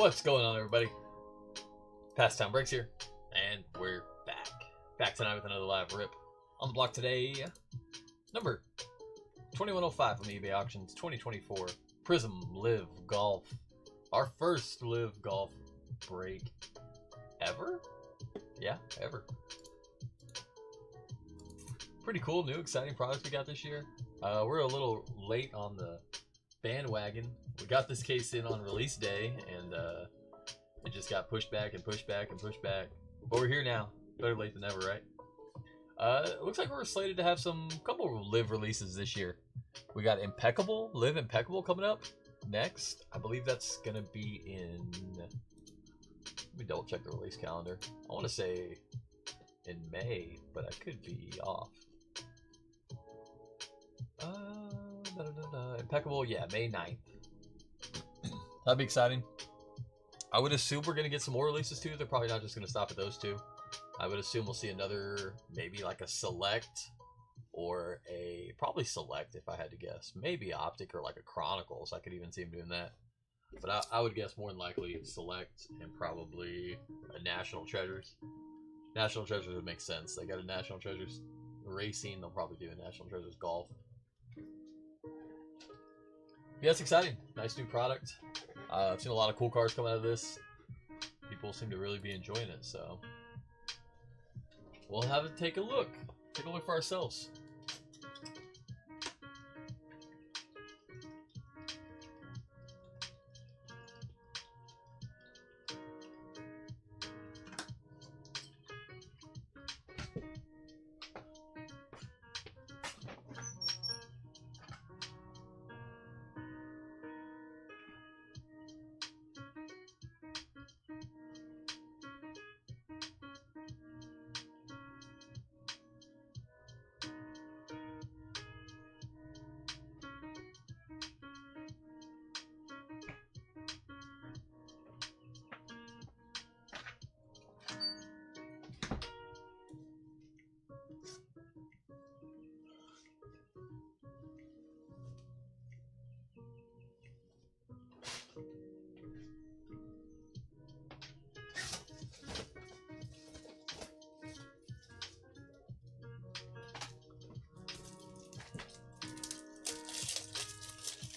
What's going on, everybody? Pastime Breaks here, and we're back. Back tonight with another live rip. On the block today, number 2105 from eBay Auctions 2024 Prism Live Golf. Our first Live Golf break ever? Yeah, ever. Pretty cool, new, exciting products we got this year. We're a little late on the bandwagon. We got this case in on release day, and it just got pushed back and pushed back and pushed back. But we're here now. Better late than never, right? It looks like we're slated to have some couple of Live releases this year. We got Live Impeccable coming up next. I believe that's gonna be in. Let me double check the release calendar. I want to say in May, but I could be off. Impeccable, yeah, May 9th. That'd be exciting. I would assume we're going to get some more releases too. They're probably not just going to stop at those two. I would assume we'll see another, maybe like a Select or a, probably Select if I had to guess. Maybe Optic or like a Chronicles. I could even see them doing that. But I would guess more than likely Select and probably a National Treasures. National Treasures would make sense. They got a National Treasures Racing. They'll probably do a National Treasures Golf. Yeah, it's exciting. Nice new product. I've seen a lot of cool cars come out of this. People seem to really be enjoying it, so we'll have to take a look. Take a look for ourselves.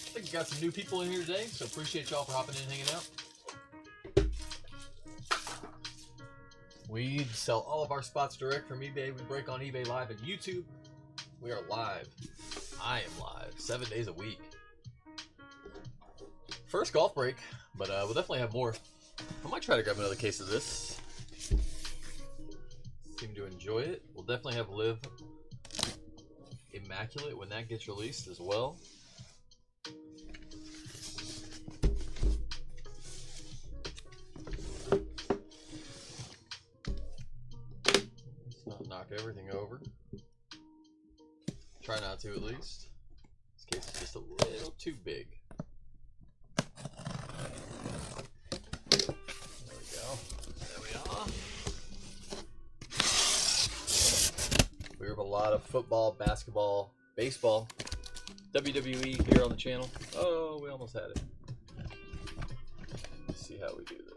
I think we got some new people in here today, so appreciate y'all for hopping in and hanging out. We sell all of our spots direct from eBay. We break on eBay Live and YouTube. We are live. I am live 7 days a week. First golf break, but we'll definitely have more. I might try to grab another case of this. Seem to enjoy it. We'll definitely have Live Immaculate when that gets released as well. Knock everything over. Try not to, at least. This case is just a little too big. There we go. There we are. We have a lot of football, basketball, baseball, WWE here on the channel. Oh, we almost had it. Let's see how we do this.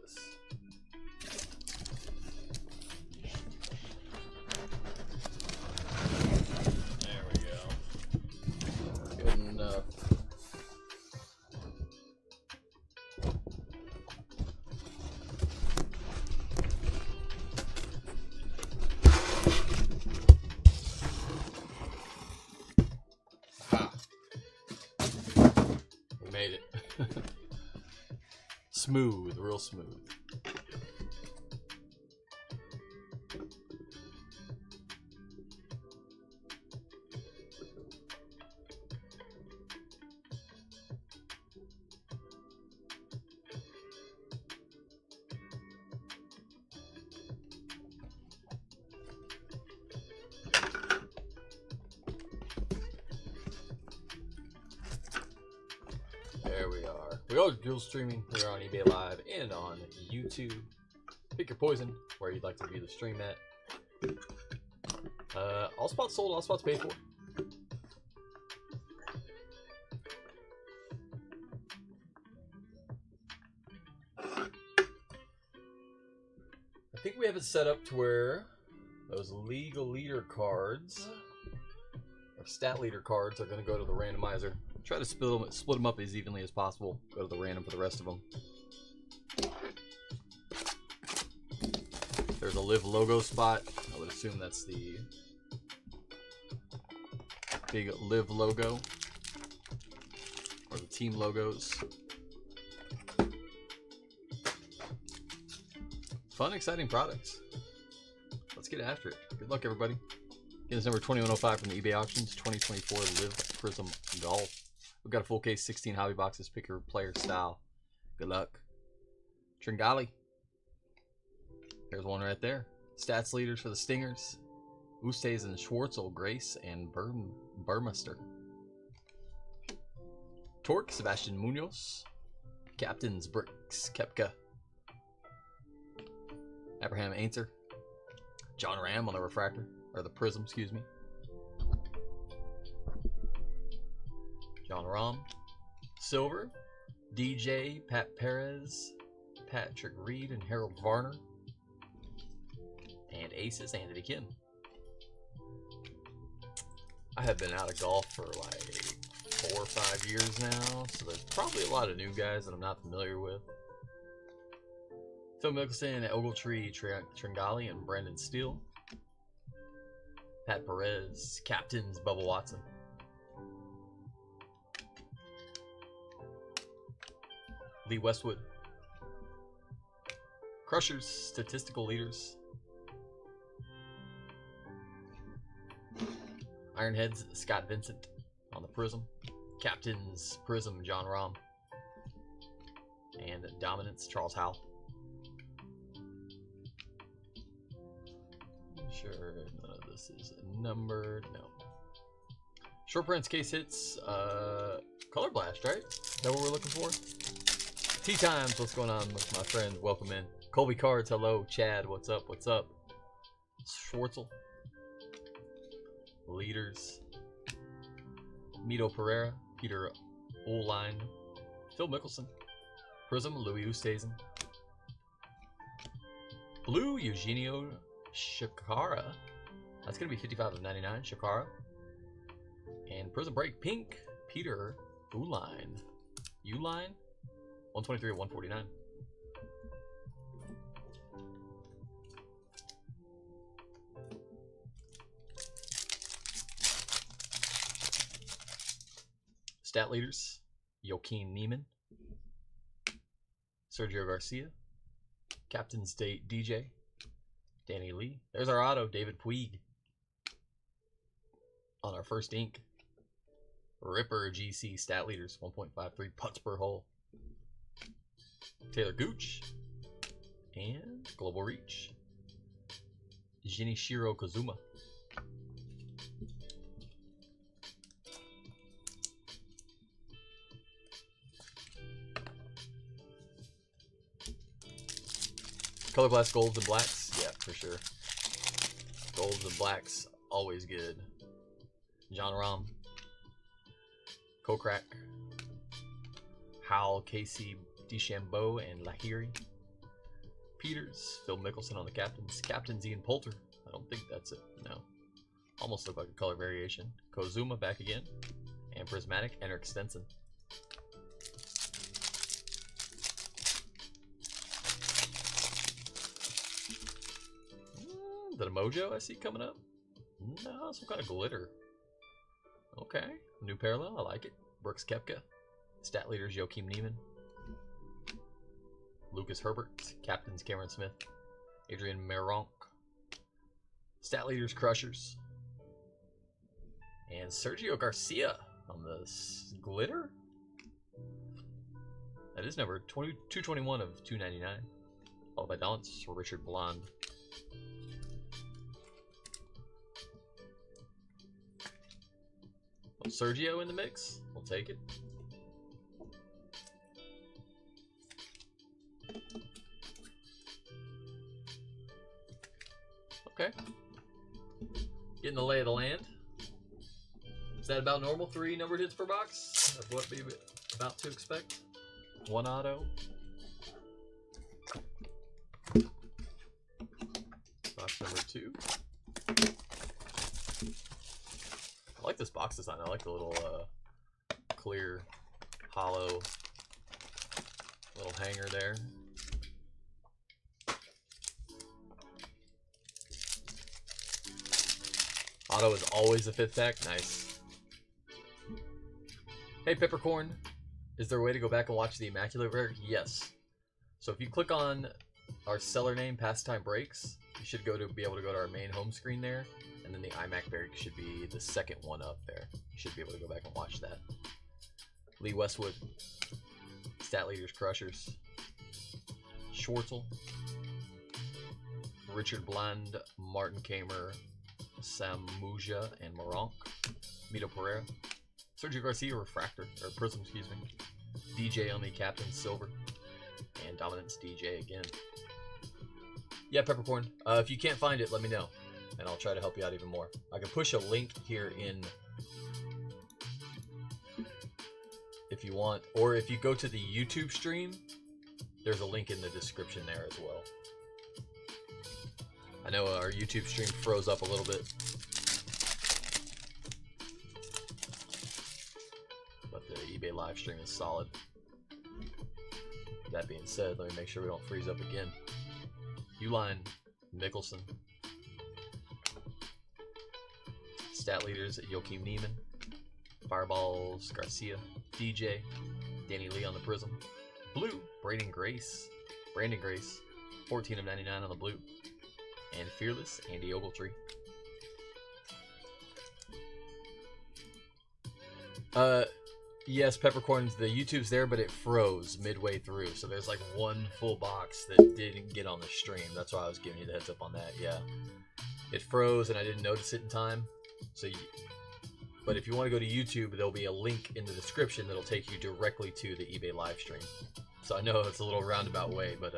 Made it. Smooth, real smooth. There we are. We are dual streaming here on eBay Live and on YouTube. Pick your poison where you'd like to view the stream at. All spots sold, all spots paid for. think we have it set up to where those legal leader cards, or stat leader cards, are going to go to the randomizer. Try to split them up as evenly as possible. Go to the random for the rest of them. There's a Live logo spot. I would assume that's the big Live logo, or the team logos. Fun, exciting products. Let's get after it. Good luck, everybody. Again, it's number 2105 from the eBay auctions, 2024 Live Prism Golf. We've got a full case, 16 hobby boxes. Pick your player style. Good luck. Tringali. There's one right there. Stats leaders for the Stingers. Oosthuizen, Schwartzel, Grace, and Burmester. Torque, Sebastian Munoz. Captains, Brooks, Koepka. Abraham Ainter. John Ram on the refractor, or the prism, excuse me. John Rahm. Silver. DJ, Pat Perez, Patrick Reed, and Harold Varner. And aces, Anthony Kim. I have been out of golf for like 4 or 5 years now, so there's probably a lot of new guys that I'm not familiar with. Phil Mickelson, Ogletree, Tringali, and Brandon Steele. Pat Perez, captains, Bubba Watson. Lee Westwood. Crushers, statistical leaders. Ironheads, Scott Vincent on the Prism. Captains, Prism, John Rahm. And Dominance, Charles Howell. Sure, none of this is numbered. No. Short prints, case hits, Color Blast, right? Is that what we're looking for? Tea Times, what's going on with my friend? Welcome in. Colby Cards, hello. Chad, what's up? What's up? Schwartzel. Leaders. Mito Pereira, Peter Oline, Phil Mickelson. Prism, Louis Oosthuizen. Blue, Eugenio Shakara. That's going to be 55 of 99. Shakara. And Prism Break Pink. Peter Uline. Uline? 123 of 149. Stat leaders. Joaquin Neiman. Sergio Garcia. Captain's Date DJ. Danny Lee. There's our auto, David Puig. On our first ink. Ripper GC stat leaders, 1.53 putts per hole. Taylor Gooch. And Global Reach. Jinichiro Kazuma. Color Blast golds and blacks, yeah, for sure. Golds and blacks, always good. John Rahm, Kokrak, Howell, Casey, DeChambeau, and Lahiri. Peters, Phil Mickelson on the captains. Captains Ian Poulter. I don't think that's it. No. Almost look like a color variation. Kozuma back again. And Prismatic, Henrik Stenson. Is that a Mojo I see coming up? No, some kind of glitter. Okay. New parallel, I like it. Brooks Koepka. Stat leaders Joaquin Neiman. Lucas Herbert. Captains Cameron Smith. Adrian Meronk. Stat leaders Crushers. And Sergio Garcia on the glitter. That is number 221 of 299. Followed by Dance or Richard Blonde. Sergio in the mix. We'll take it. Okay. Getting the lay of the land. Is that about normal? 3 numbered hits per box? That's what we're about to expect. 1 auto. 2. I like this box design. I like the little clear, hollow little hanger there. Auto is always the 5th pack. Nice. Hey, Peppercorn. Is there a way to go back and watch the Immaculate Rare? Yes. So if you click on our seller name, Pastime Breaks, you should be able to go to our main home screen there, and then the iMac Barrick should be the second one up there. You should be able to go back and watch that. Lee Westwood, Stat Leaders Crushers, Schwartzel, Richard Bland, Martin Kamer, Sam Muja, and Moronk, Mito Pereira, Sergio Garcia Refractor, or Prism, excuse me, DJ on the Captain Silver, and Dominance DJ again. Yeah, Peppercorn. If you can't find it, let me know, and I'll try to help you out even more. I can push a link here in if you want, or if you go to the YouTube stream, there's a link in the description there as well. I know our YouTube stream froze up a little bit, but the eBay live stream is solid. That being said, let me make sure we don't freeze up again. Uline, Mickelson, Stat Leaders, Joakim Niemann, Fireballs, Garcia, DJ, Danny Lee on the Prism, Blue, Brandon Grace, 14 of 99 on the Blue, and Fearless, Andy Ogletree. Yes, Peppercorns, the YouTube's there, but it froze midway through, so there's like one full box that didn't get on the stream. That's why I was giving you the heads up on that. Yeah, it froze and I didn't notice it in time. So, but if you want to go to YouTube, there'll be a link in the description that'll take you directly to the eBay live stream. So I know it's a little roundabout way, but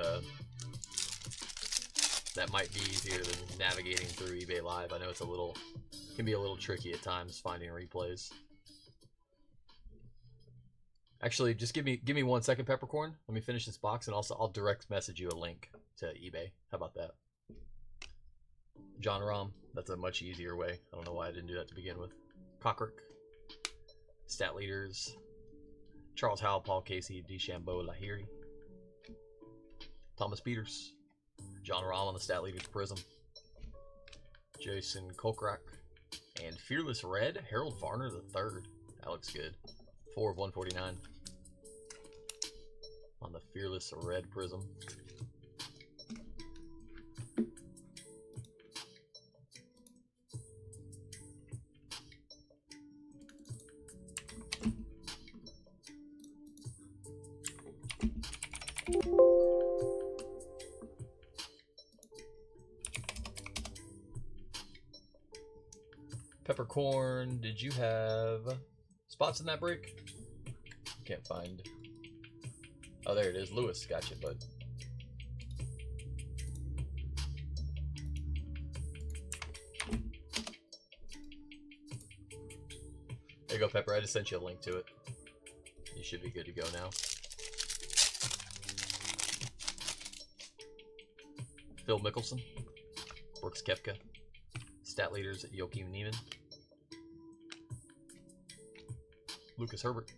that might be easier than navigating through eBay Live. I know it's can be a little tricky at times finding replays. Actually, just give me 1 second, Peppercorn. Let me finish this box, and also I'll direct message you a link to eBay. How about that? John Rahm. That's a much easier way. I don't know why I didn't do that to begin with. Cockrick, Stat Leaders, Charles Howell, Paul Casey, DeChambeau, Lahiri, Thomas Peters, John Rahm on the Stat Leaders Prism, Jason Kokrak, and Fearless Red, Harold Varner III. That looks good. 4 of 149 on the Fearless Red Prism. Peppercorn, did you have spots in that break? Can't find. Oh, there it is. Lewis, gotcha, bud. There you go, Pepper. I just sent you a link to it. You should be good to go now. Phil Mickelson, Brooks Koepka, Stat Leaders at Joakim Niemann, Lucas Herbert,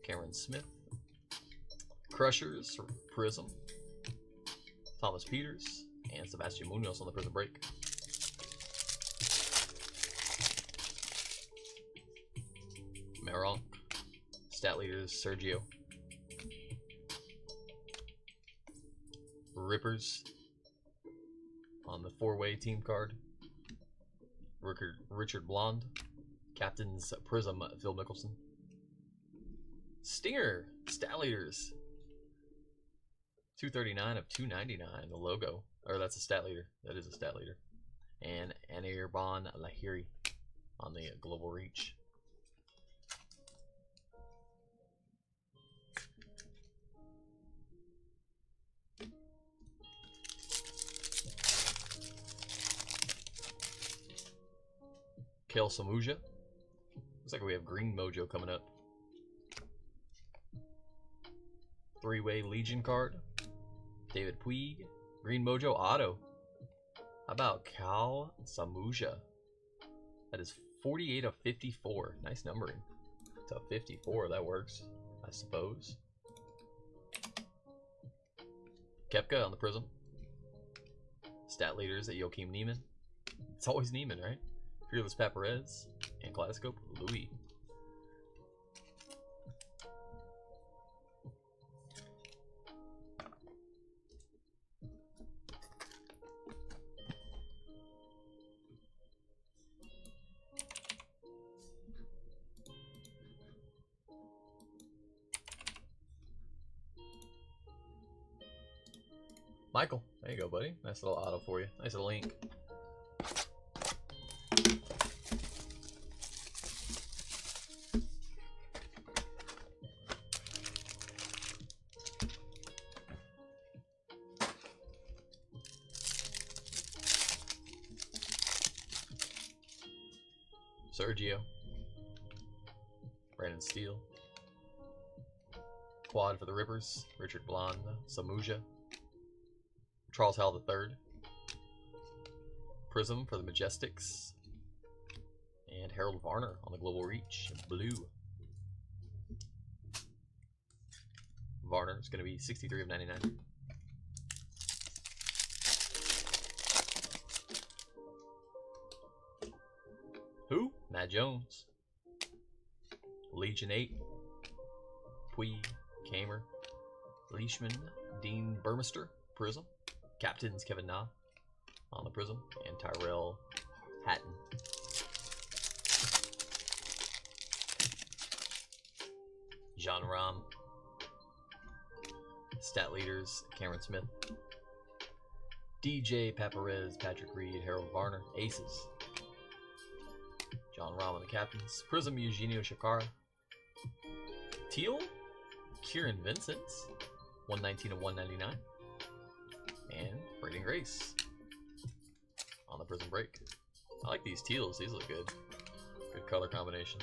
Cameron Smith, Crushers, Prism, Thomas Peters, and Sebastian Munoz on the Prism break. Meronk, Stat Leaders, Sergio, Rippers on the 4-way team card, Richard Blond, Captain's Prism, Phil Mickelson, Stinger, Stat Leaders, 239 of 299, the logo. Or that's a Stat Leader. That is a Stat Leader. And Anirban Lahiri on the Global Reach. Kale Samuja. Looks like we have Green Mojo coming up. 3-way Legion card. David Puig. Green Mojo Auto. How about Cal Samuja? That is 48 of 54. Nice numbering. To 54, that works, I suppose. Kepka on the Prism. Stat leaders at Joakim Neiman. It's always Neiman, right? Fearless Pat Perez. And Kaleidoscope Louis. Michael, there you go, buddy. Nice little auto for you. Nice little ink. Sergio. Brandon Steele. Quad for the Rippers. Richard Blonde. Samuja. Charles Howell III. Prism for the Majestics. And Harold Varner on the Global Reach. Blue. Varner is going to be 63 of 99. Who? Matt Jones. Legion 8. Puig. Kamer. Leishman. Dean Burmester. Prism. Captains Kevin Na on the Prism. And Tyrell Hatton. John Rahm. Stat leaders Cameron Smith. DJ Paparez, Patrick Reed, Harold Varner. Aces. John Rahm on the captains. Prism Eugenio Shakara. Teal. Kieran Vincent. 119 of 199. And Braden Grace on the Prism break. I like these teals. These look good. Good color combination.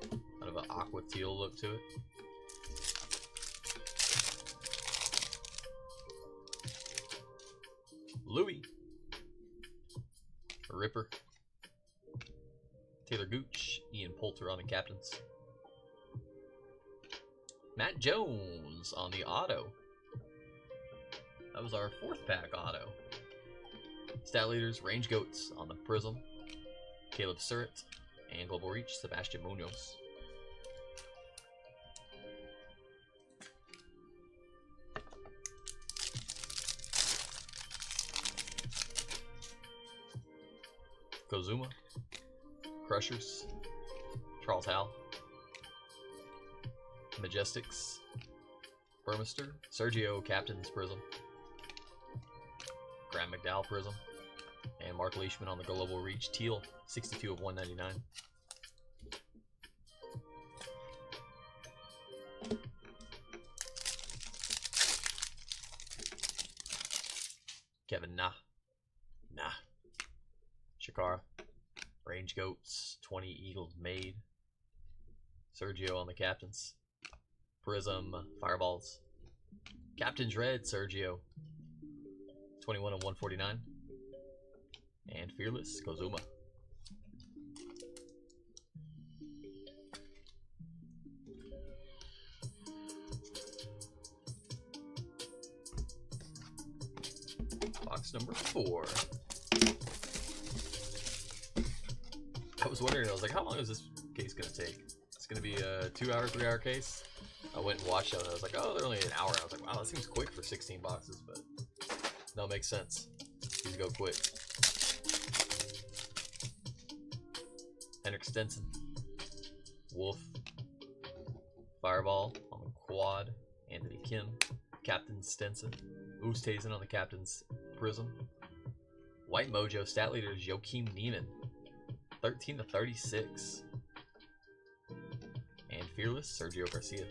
Kind of an aqua teal look to it. Louis. Ripper. Taylor Gooch. Ian Poulter on the captains. Matt Jones on the auto. That was our 4th pack auto. Stat leaders, Range Goats on the Prism. Caleb Surratt. And Global Reach, Sebastian Munoz. Kozuma. Crushers. Charles Howell. Majestics. Burmester. Sergio Captain's Prism. Graham McDowell Prism. And Mark Leishman on the Global Reach Teal. 62 of 199. Kevin Nah. Shakara. Range Goats. 20 Eagles made. Sergio on the captains. Prism Fireballs. Captain's Red Sergio. 21 of 149. And Fearless Kozuma. Box number 4. I was wondering, I was like, how long is this case going to take? It's going to be a 2-hour, 3-hour case. I went and watched it and I was like, oh, they're only an hour. I was like, wow, that seems quick for 16 boxes, but no, it makes sense. These go quick. Henrik Stenson. Wolf. Fireball on the quad. Anthony Kim. Captain Stenson. Oosthuizen on the captain's Prism. White Mojo stat leaders Joakim Neiman. 13 to 36. And Fearless Sergio Garcia.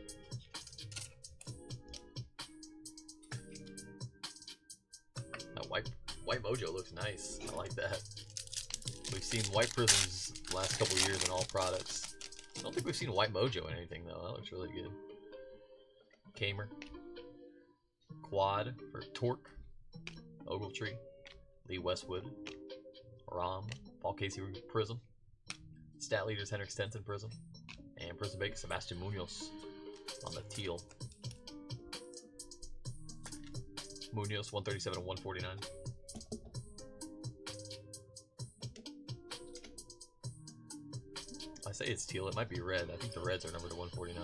That white Mojo looks nice. I like that. We've seen white prisms the last couple years in all products. I don't think we've seen white Mojo in anything though. That looks really good. Kamer. Quad for Torque. Ogletree. Lee Westwood, Rom, Paul Casey Prism, Stat Leaders Henrik Stenson Prism, and Prism Bake Sebastian Munoz on the teal. Munoz 137 and 149. I say it's teal, it might be red. I think the reds are numbered to 149.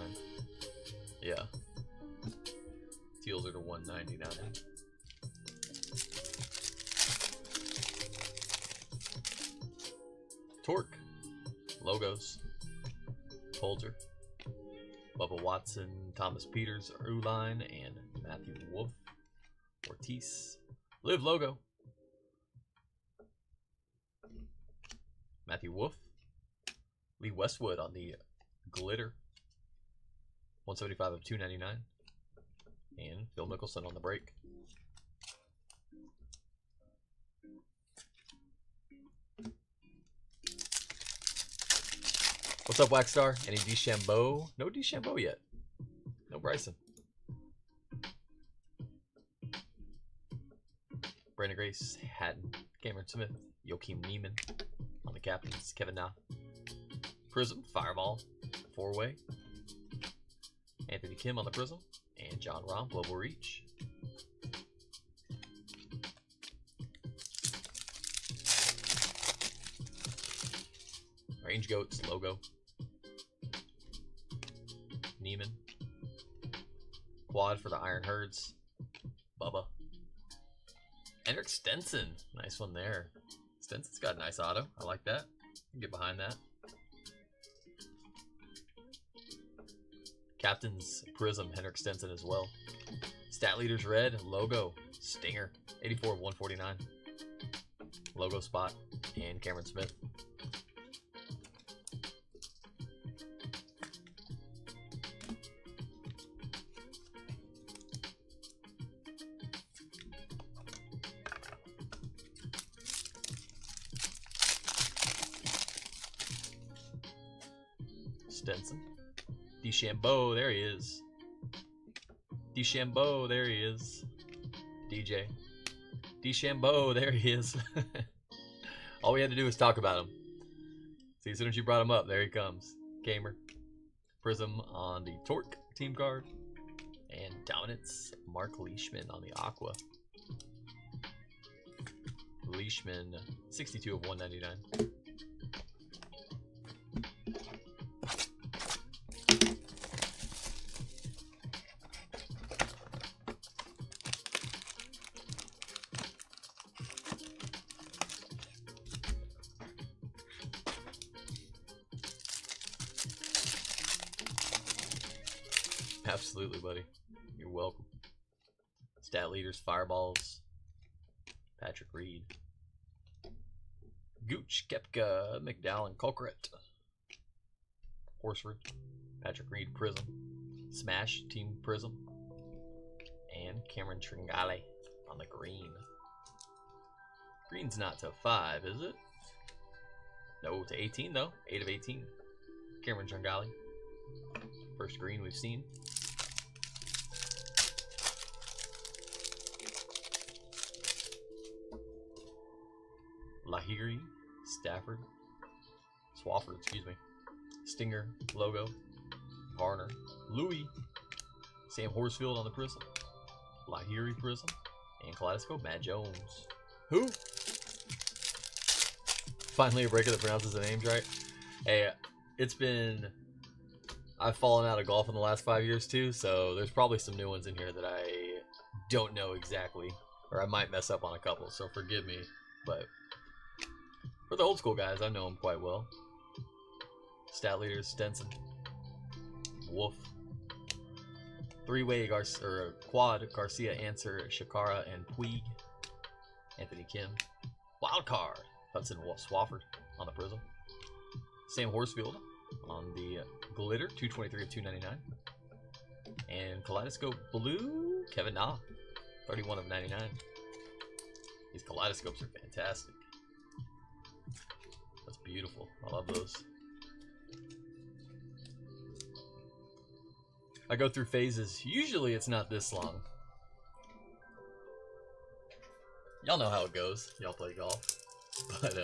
Yeah. Teals are to 199. Torque. Logos. Folger. Bubba Watson, Thomas Peters, Uline, and Matthew Wolf. Ortiz. Live logo. Matthew Wolf. Lee Westwood on the glitter. 175 of 299. And Phil Mickelson on the break. What's up, Waxstar? Any DeChambeau? No DeChambeau yet. No Bryson. Brandon Grace, Hatton, Cameron Smith, Joakim Neiman on the captains, Kevin Na. Prism, Fireball, 4-way. Anthony Kim on the Prism, and John Rahm, Global Reach. Range Goats, logo. Neiman. Quad for the Iron Herds. Bubba. Henrik Stenson. Nice one there. Stenson's got a nice auto. I like that. Get behind that. Captain's Prism, Henrik Stenson as well. Stat Leaders red, logo, Stinger, 84 of 149. Logo spot, and Cameron Smith. Stenson. DeChambeau, there he is. DeChambeau, there he is. DJ. DeChambeau, there he is. All we had to do was talk about him. See, as soon as you brought him up, there he comes. Gamer. Prism on the Torque team card. And Dominance, Mark Leishman on the Aqua. Leishman, 62 of 199. Absolutely, buddy. You're welcome. Stat Leaders, Fireballs. Patrick Reed. Gooch, Kepka, McDowell, Colquitt. Horsford. Patrick Reed, Prism. Smash, Team Prism. And Cameron Tringale on the green. Green's not to 5, is it? No, to 18 though. 8 of 18. Cameron Tringale. First green we've seen. Lahiri, Stafford, Swafford, excuse me. Stinger, logo. Varner, Louis, Sam Horsfield on the Prism. Lahiri Prism, and Kaleidoscope, Matt Jones. Who? Finally a breaker that pronounces the names right. Hey, it's been... I've fallen out of golf in the last 5 years too, so there's probably some new ones in here that I don't know exactly, or I might mess up on a couple, so forgive me. But for the old school guys, I know them quite well. Stat Leaders, Stenson, Wolf, three-way quad, Garcia, Answer, Shakara, and Puig. Anthony Kim, wild card, Hudson Swafford on the Prism. Sam Horsfield on the glitter, 223 of 299. And Kaleidoscope Blue, Kevin Na, 31 of 99. These kaleidoscopes are fantastic. That's beautiful. I love those. I go through phases. Usually it's not this long. Y'all know how it goes. Y'all play golf. But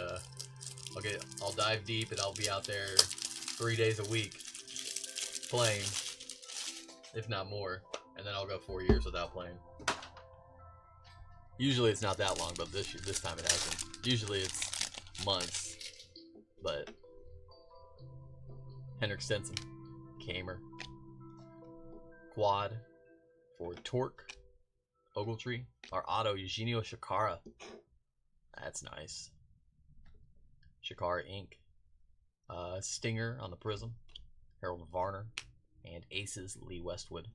I'll dive deep and I'll be out there 3 days a week playing, if not more, and then I'll go 4 years without playing. Usually it's not that long, but this time it hasn't. Usually it's months, but Henrik Stenson, Kamer, Quad for Torque, Ogletree, our auto Eugenio Shakara. That's nice. Shakara Inc. Stinger on the Prism, Harold Varner, and Aces Lee Westwood.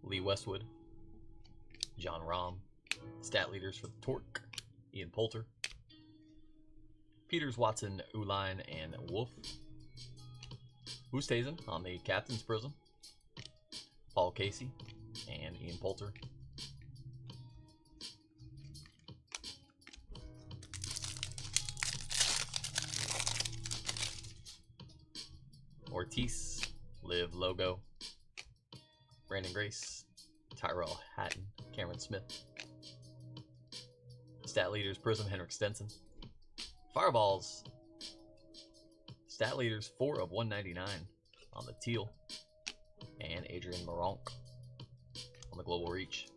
Lee Westwood, John Rahm, stat leaders for the Torque, Ian Poulter, Peters, Watson, Uline, and Wolf. Oosthuizen on the Captain's Prism, Paul Casey, and Ian Poulter. Ortiz, Live Logo, Brandon Grace, Tyrell Hatton, Cameron Smith. Stat leaders Prism, Henrik Stenson. Fireballs, stat leaders 4 of 199 on the Teal, and Adrian Moronk on the Global Reach.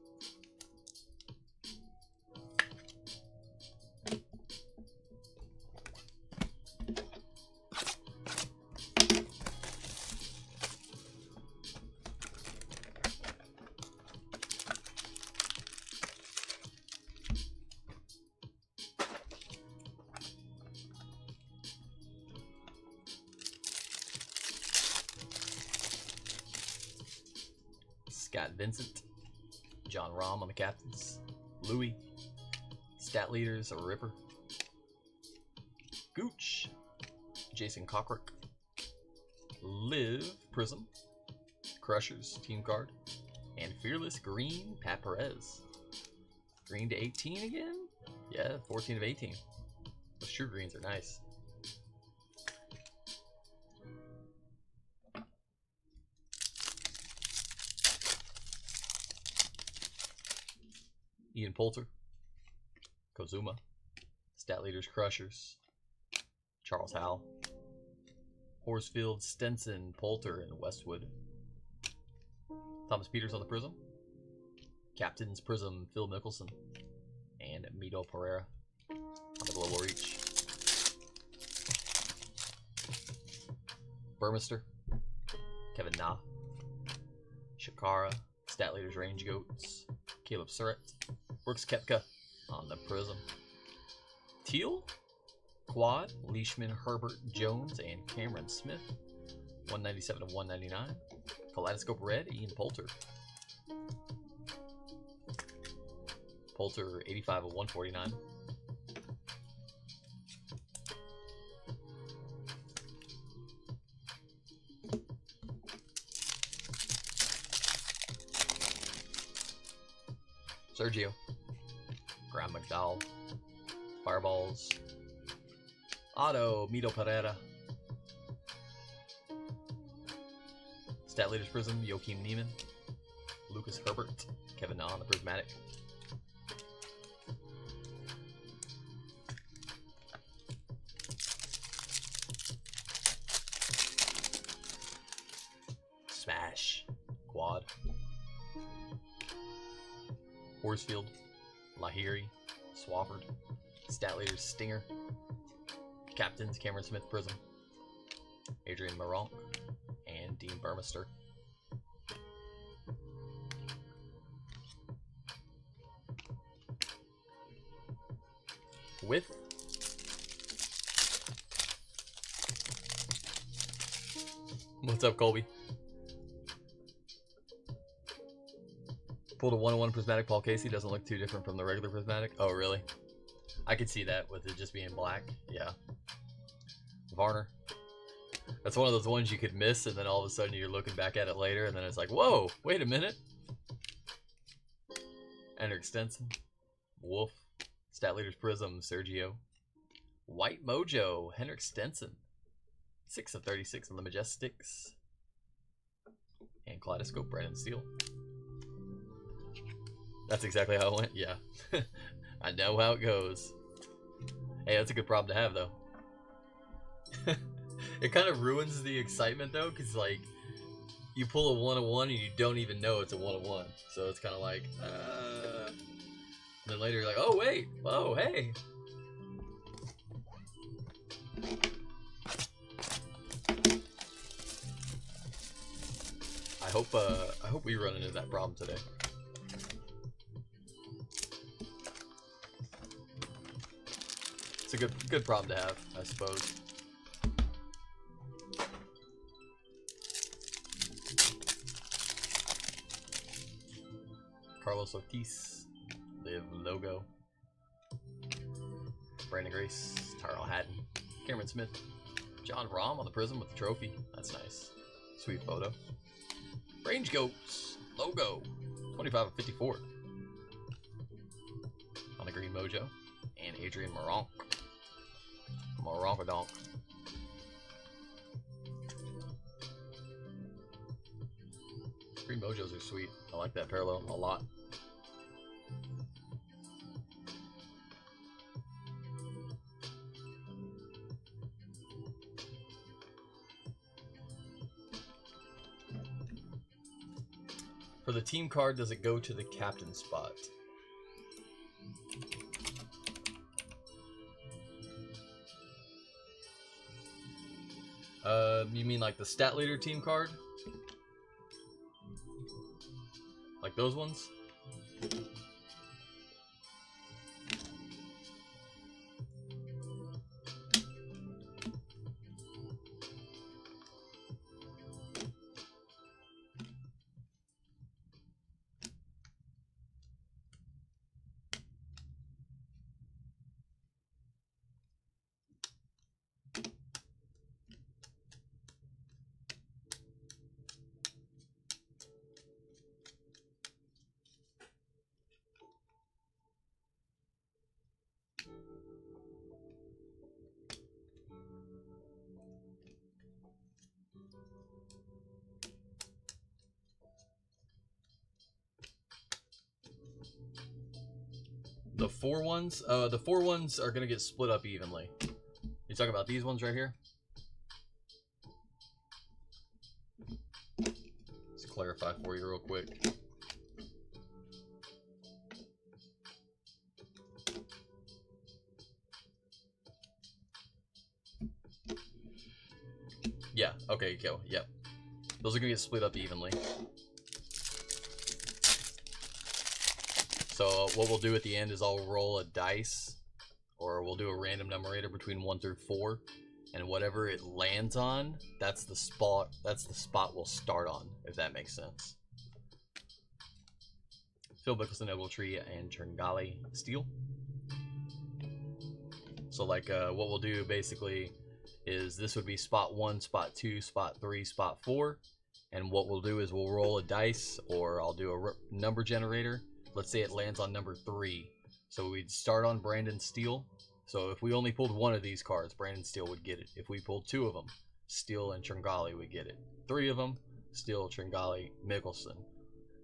Scott Vincent, John Rahm on the Captains, Louis, stat leaders a Ripper, Gooch, Jason Cockrick, Live Prism, Crushers team card, and Fearless Green Pat Perez. Green to 18 again? Yeah, 14 of 18. Those true greens are nice. Ian Poulter, Kozuma, stat leaders Crushers, Charles Howell, Horsfield, Stenson, Poulter, and Westwood. Thomas Peters on the Prism, Captain's Prism, Phil Mickelson, and Mito Pereira on the Global Reach. Burmester, Kevin Na, Shakara, stat leaders Range Goats, Caleb Surratt, Brooks Koepka on the Prism. Teal, Quad, Leishman, Herbert, Jones, and Cameron Smith. 197 of 199. Kaleidoscope Red, Ian Poulter. Poulter, 85 of 149. Sergio, Graham McDowell, Fireballs, Otto, Mito Pereira, Stat Leaders Prism, Joachim Neiman, Lucas Herbert, Kevin Na on the Prismatic. Smash, Quad. Horsfield, Lahiri, Swafford, stat leaders Stinger, Captains Cameron Smith Prism, Adrian Moronk, and Dean Burmester. With what's up, Colby? Pulled a 101 Prismatic Paul Casey. Doesn't look too different from the regular Prismatic. Oh, really? I could see that with it just being black. Yeah. Varner. That's one of those ones you could miss, and then all of a sudden you're looking back at it later, and then it's like, whoa, wait a minute. Henrik Stenson. Wolf. Stat Leaders Prism, Sergio. White Mojo, Henrik Stenson. 6 of 36 on the Majestics. And Kaleidoscope, Brandon Steele. That's exactly how it went? Yeah. I know how it goes. Hey, that's a good problem to have, though. It kind of ruins the excitement, though, because, like, you pull a 1-of-1 and you don't even know it's a 1-of-1. So it's kind of like, And then later you're like, oh, wait. Oh, hey. I hope we run into that problem today. It's a good problem to have, I suppose. Carlos Ortiz, Live Logo, Brandon Grace, Tyrell Hatton, Cameron Smith, John Rahm on the Prism with the trophy. That's nice. Sweet photo. Range Goats, Logo, 25 of 54 on the Green Mojo, and Adrian Moronk. Moronkodonk. Green Mojos are sweet. I like that parallel a lot. For the team card, does it go to the captain spot? You mean like the stat leader team card? Like those ones? The four ones are gonna get split up evenly. You talking about these ones right here? Let's clarify for you real quick. Yeah, okay, go. Yep. Those are gonna get split up evenly. So what we'll do at the end is I'll roll a dice, or we'll do a random numerator between 1 through 4, and whatever it lands on, that's the spot we'll start on, if that makes sense. Phil Mickelson, Ogletree, and Tringali Steel. So like what we'll do basically is this would be spot 1, spot 2, spot 3, spot 4, and what we'll do is we'll roll a dice, or I'll do a number generator. Let's say it lands on number 3. So we'd start on Brandon Steele. So if we only pulled one of these cards, Brandon Steele would get it. If we pulled 2 of them, Steele and Tringali would get it. 3 of them, Steele, Tringali, Mickelson.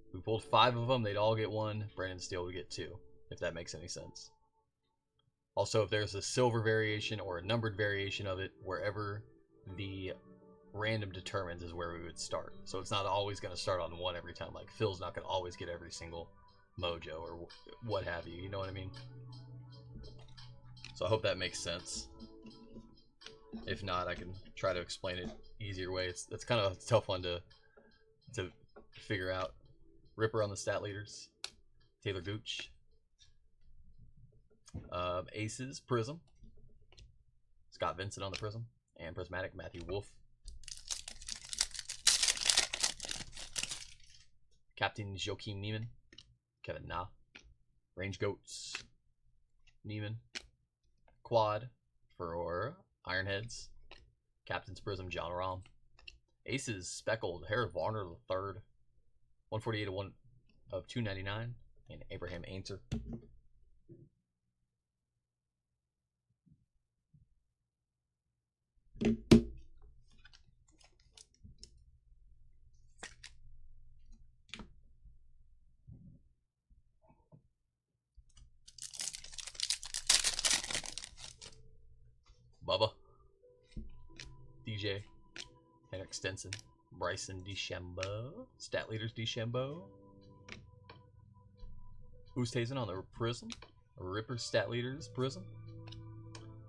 If we pulled 5 of them, they'd all get 1. Brandon Steele would get 2, if that makes any sense. Also, if there's a silver variation or a numbered variation of it, wherever the random determines is where we would start. So it's not always going to start on 1 every time. Like Phil's not going to always get every single mojo or what have you. You know what I mean? So I hope that makes sense. If not, I can try to explain it easier way. It's kind of a tough one to figure out. Ripper on the stat leaders. Taylor Gooch. Aces, Prism. Scott Vincent on the Prism. And Prismatic, Matthew Wolf. Captain Joachim Neiman. Kevin Na. Range Goats. Neiman. Quad for Ironheads. Captain's Prism, John Rahm. Aces, Speckled, Harold Varner III. 148 of 299. And Abraham Ainter. Bubba. DJ. Henrik Stenson. Bryson DeChambeau. Stat leaders DeChambeau. Oosthuizen on the Prism. Ripper stat leaders Prism.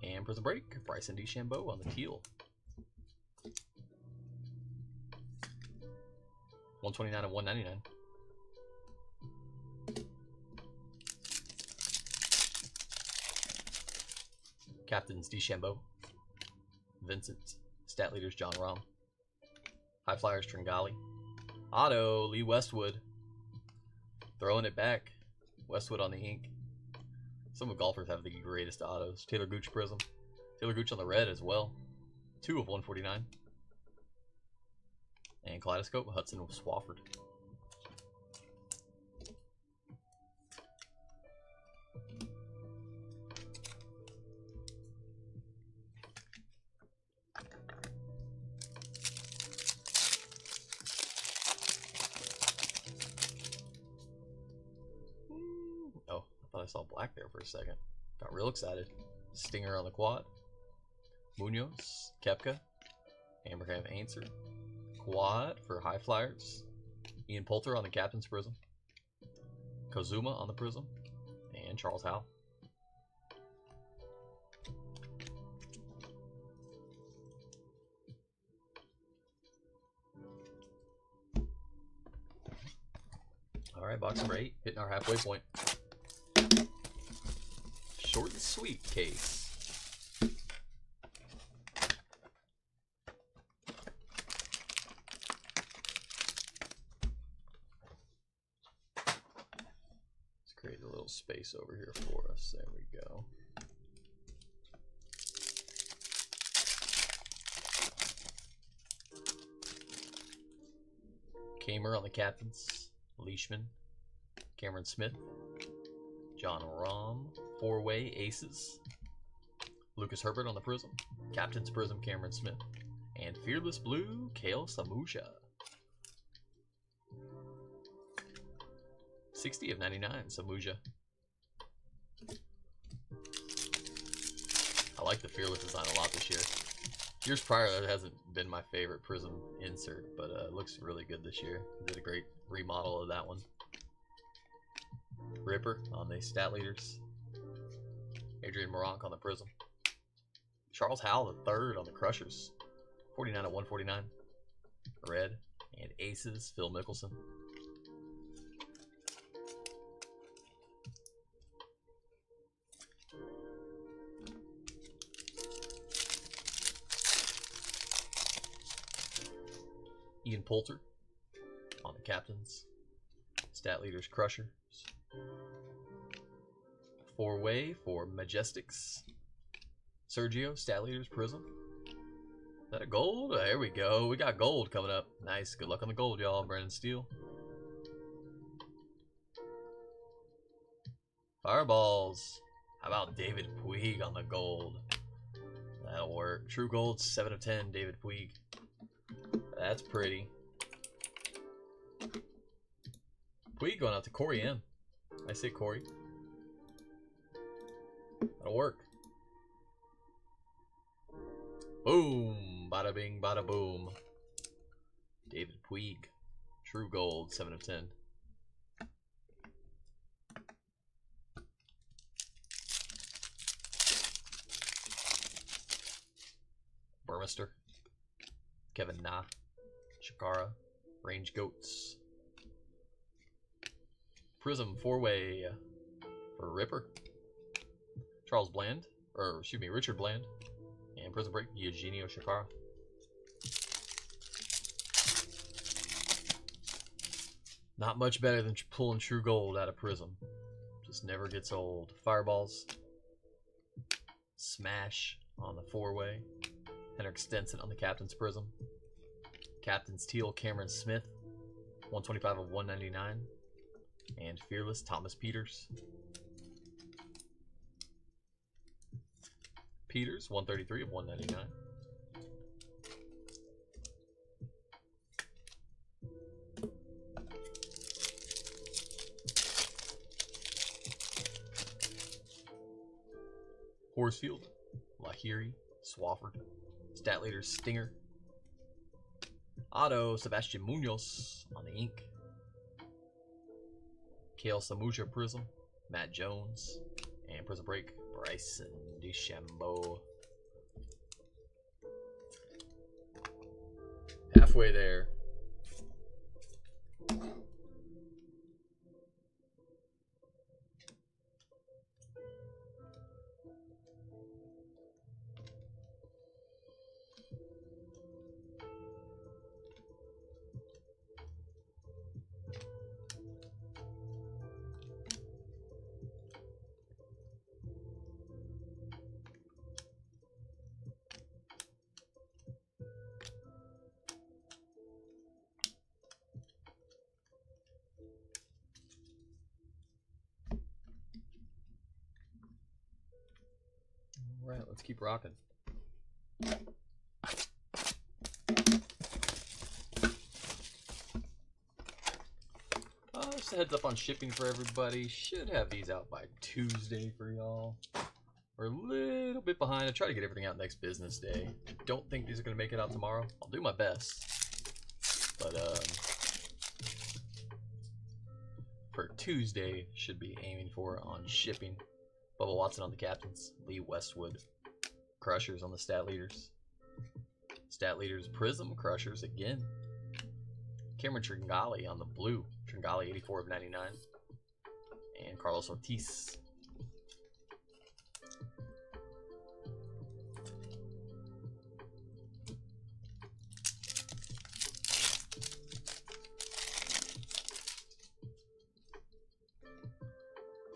And Prism break. Bryson DeChambeau on the teal. 129 and 199. Captains DeChambeau. Vincent. Stat leaders John Rahm. High flyers Tringali. Auto Lee Westwood. Throwing it back. Westwood on the ink. Some of golfers have the greatest autos. Taylor Gooch Prism. Taylor Gooch on the red as well. 2 of 149. And Kaleidoscope Hudson Swafford. Oh, I thought I saw black there for a second. Got real excited. Stinger on the quad. Munoz, Koepka, Abraham Ancer. Quad for high flyers. Ian Poulter on the captain's prism. Kozuma on the prism. And Charles Howell. Alright, box number 8. Hitting our halfway point. Short and sweet case. Create a little space over here for us. There we go. Kamer on the captains. Leishman. Cameron Smith. John Rahm. Four-way aces. Lucas Herbert on the prism. Captain's prism Cameron Smith. And Fearless Blue Kale Samusha. 60 of 99, Samuja. I like the Fearless design a lot this year. Years prior, that hasn't been my favorite Prism insert, but it looks really good this year. Did a great remodel of that one. Ripper on the stat leaders. Adrian Moronk on the Prism. Charles Howell III on the Crushers. 49 of 149. Red. And Aces, Phil Mickelson. Ian Poulter on the captains. Stat leaders Crushers. Four-way for Majestics. Sergio, stat leaders Prism. Is that a gold? Oh, there we go. We got gold coming up. Nice. Good luck on the gold, y'all. Brandon Steele. Fireballs. How about David Puig on the gold? That'll work. True gold, 7 of 10, David Puig. That's pretty. Puig going out to Corey M. I say Corey. That'll work. Boom. Bada bing, bada boom. David Puig. True gold, 7 of 10. Burmester. Kevin Na. Shakara. Range Goats. Prism 4-way for Ripper. Charles Bland. Or, excuse me, Richard Bland. And Prism Break, Eugenio Shakara. Not much better than pulling True Gold out of Prism. Just never gets old. Fireballs. Smash on the 4-way. Henrik Stenson on the Captain's Prism. Captain's Teal, Cameron Smith. 125 of 199. And Fearless, Thomas Peters. Peters, 133 of 199. Horsfield, Lahiri, Swafford. Stat leader Stinger. Auto Sebastian Munoz on the ink. Kale Samuja Prism. Matt Jones. And Prism Break Bryson DeChambeau. Halfway there. All right, let's keep rocking. Just a heads up on shipping for everybody. Should have these out by Tuesday for y'all. We're a little bit behind. I try to get everything out next business day. Don't think these are going to make it out tomorrow. I'll do my best. But for Tuesday, should be aiming for on shipping. Bubba Watson on the captains. Lee Westwood. Crushers on the stat leaders. Stat leaders Prism Crushers again. Cameron Tringali on the blue. Tringali 84 of 99. And Carlos Ortiz.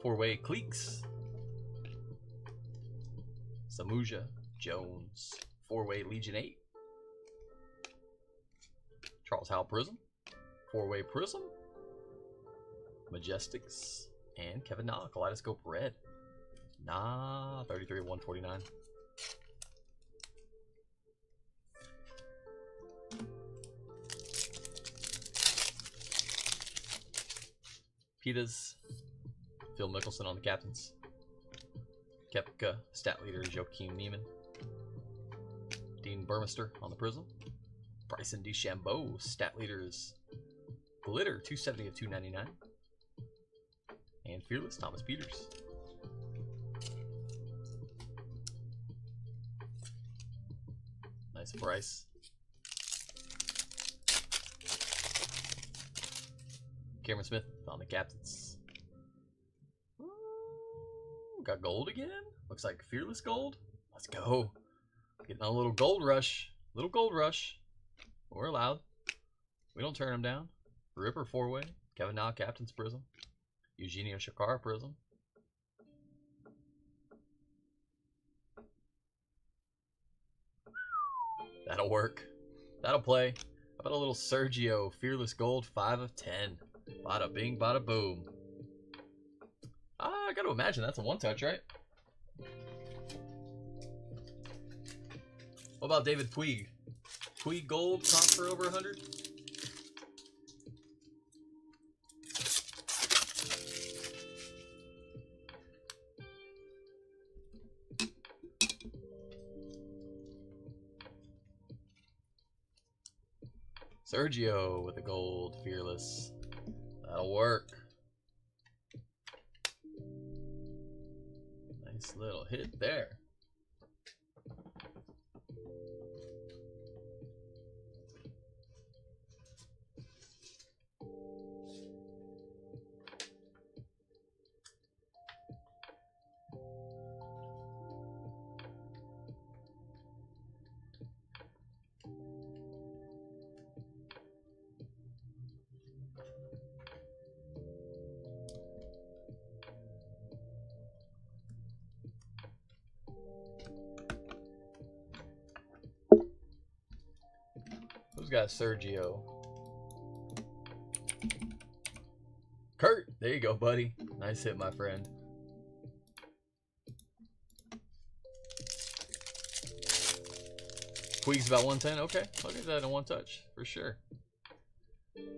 Four-way Cleeks. Samuja Jones. Four-way Legion 8. Charles Howell Prism. Four-way Prism. Majestics. And Kevin Na, Kaleidoscope Red. Nah, 33 of 149. Pitas. Phil Mickelson on the captains. Kepka, stat leader Joakim Neiman. Dean Burmester on the Prism. Bryson DeChambeau, stat leaders Glitter, 270 of 299. And Fearless, Thomas Peters. Nice Bryce. Cameron Smith on the captains. Got gold again? Looks like Fearless gold. Let's go. Getting on a little gold rush. Little gold rush. We're allowed. We don't turn them down. Ripper four-way. Kevin Na, captain's Prism. Eugenio Shakar Prism. That'll work. That'll play. How about a little Sergio Fearless Gold 5 of 10. Bada bing, bada boom. I gotta imagine that's a one-touch, right? What about David Puig? Puig Gold, top for over 100? Sergio with the gold, Fearless. That'll work. Nice little hit there. Who's got Sergio? Kurt, there you go, buddy. Nice hit, my friend. Puig's about 110. Okay, I'll get that in one touch for sure.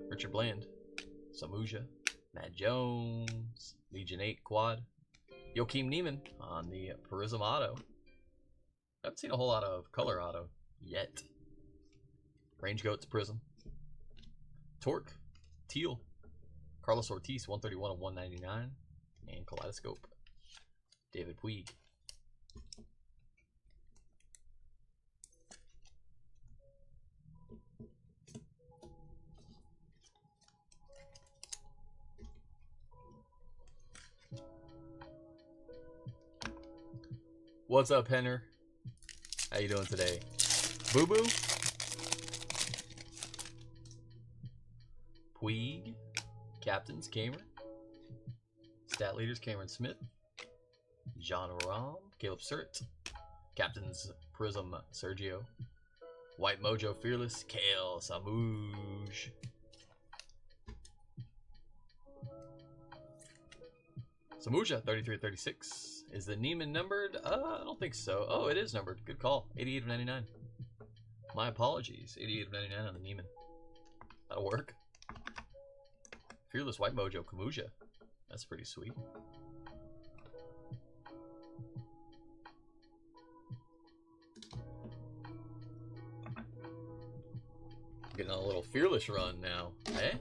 Richard Bland, Samuja, Matt Jones, Legion 8 quad, Joakim Neiman on the Prism Auto. haven't seen a whole lot of color auto yet. Range Goats Prism. Torque. Teal. Carlos Ortiz, 131 of 199. And Kaleidoscope. David Puig. What's up, Henner? How you doing today? Boo Boo? Puig. Captains, Kamer. Stat leaders, Cameron Smith. John Rahm. Caleb Surt. Captains, Prism, Sergio. White Mojo, Fearless. Kale Samouge. Samuja, 33-36. Is the Neiman numbered? I don't think so. Oh, it is numbered. Good call. 88 of 99. My apologies. 88 of 99 on the Neiman. That'll work. Fearless White Mojo, Kamuja. That's pretty sweet. Getting on a little Fearless run now. Eh?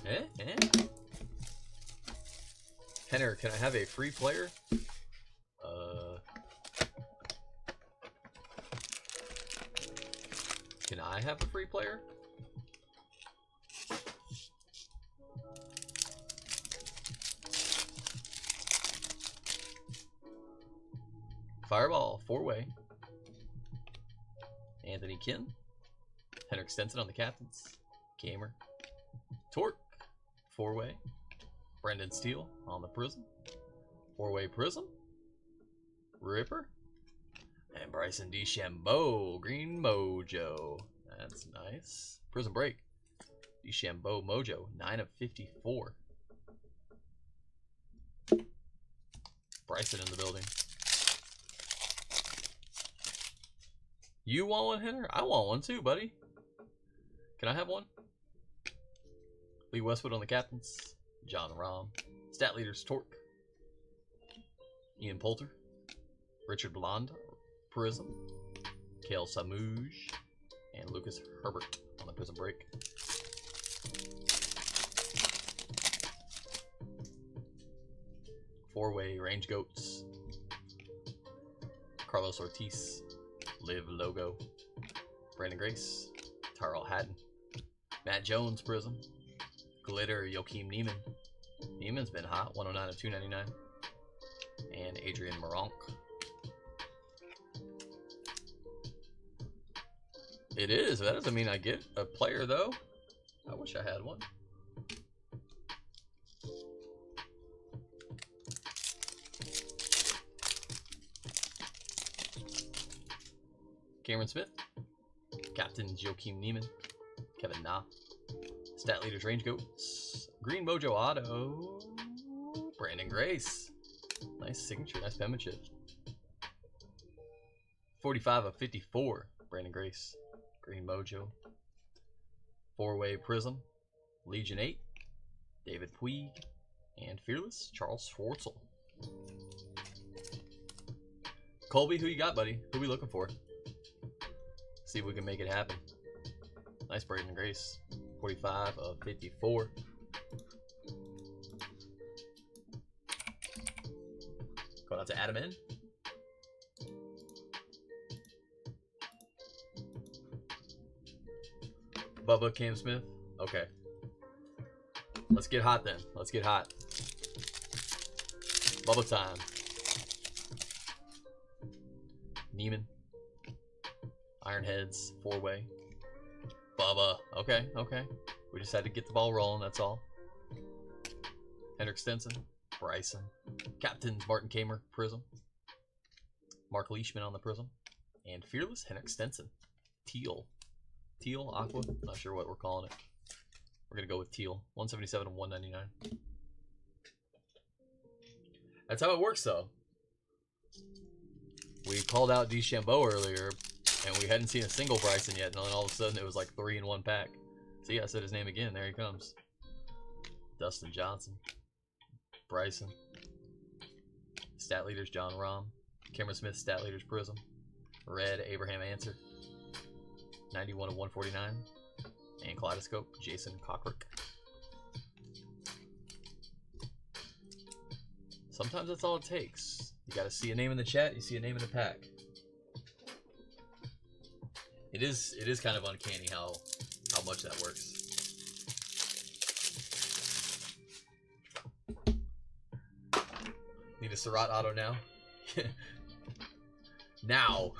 Eh? Eh? Henner, can I have a free player? Can I have a free player? Fireball, 4-way. Anthony Kim. Henrik Stenson on the captains. Kamer. Torque, 4-way. Brendan Steele on the Prism. 4-way Prism. Ripper. And Bryson DeChambeau. Green Mojo. That's nice. Prism Break. DeChambeau Mojo. 9 of 54. Bryson in the building. You want one, Henner? I want one too, buddy. Can I have one? Lee Westwood on the captains. John Rahm. Stat leaders, Torque. Ian Poulter. Richard Blonde. Prism. Kale Samouge. And Lucas Herbert on the Prism Break. Four-way Range Goats. Carlos Ortiz. Live Logo. Brandon Grace. Tyrell Hatton. Matt Jones Prism. Glitter Joakim Neiman. Neiman's been hot. 109 of 299. And Adrian Moronk. It is. That doesn't mean I get a player though. I wish I had one. Cameron Smith. Captain Joakim Neiman. Kevin Na. Stat leaders Range Goats. Green Mojo Auto. Brandon Grace. Nice signature. Nice penmanship. 45 of 54. Brandon Grace. Green Mojo. Four-way Prism. Legion 8. David Puig. And Fearless Charles Schwartzel. Colby, who you got, buddy? Who we looking for? See if we can make it happen. Nice Brandon Grace. 45 of 54. Going out to Adam N. Bubba Cam Smith. Okay. Let's get hot then. Let's get hot. Bubba time. Neiman. Ironheads. Four-way. Bubba. Okay, okay. We just had to get the ball rolling, that's all. Henrik Stenson. Bryson. Captains Martin Kamer. Prism. Mark Leishman on the Prism. And Fearless Henrik Stenson. Teal. Teal, Aqua. Not sure what we're calling it. We're going to go with Teal. 177 and 199. That's how it works, though. We called out DeChambeau earlier, and we hadn't seen a single Bryson yet, and then all of a sudden it was like 3 in 1 pack. See, I said his name again. There he comes. Dustin Johnson. Bryson. Stat leaders, John Rahm. Cameron Smith Stat Leaders Prism. Red Abraham Answer. 91 of 149. And Kaleidoscope Jason Cockrick. Sometimes that's all it takes. You gotta see a name in the chat, you see a name in the pack. It is kind of uncanny how much that works. Need a Surratt auto now? Now!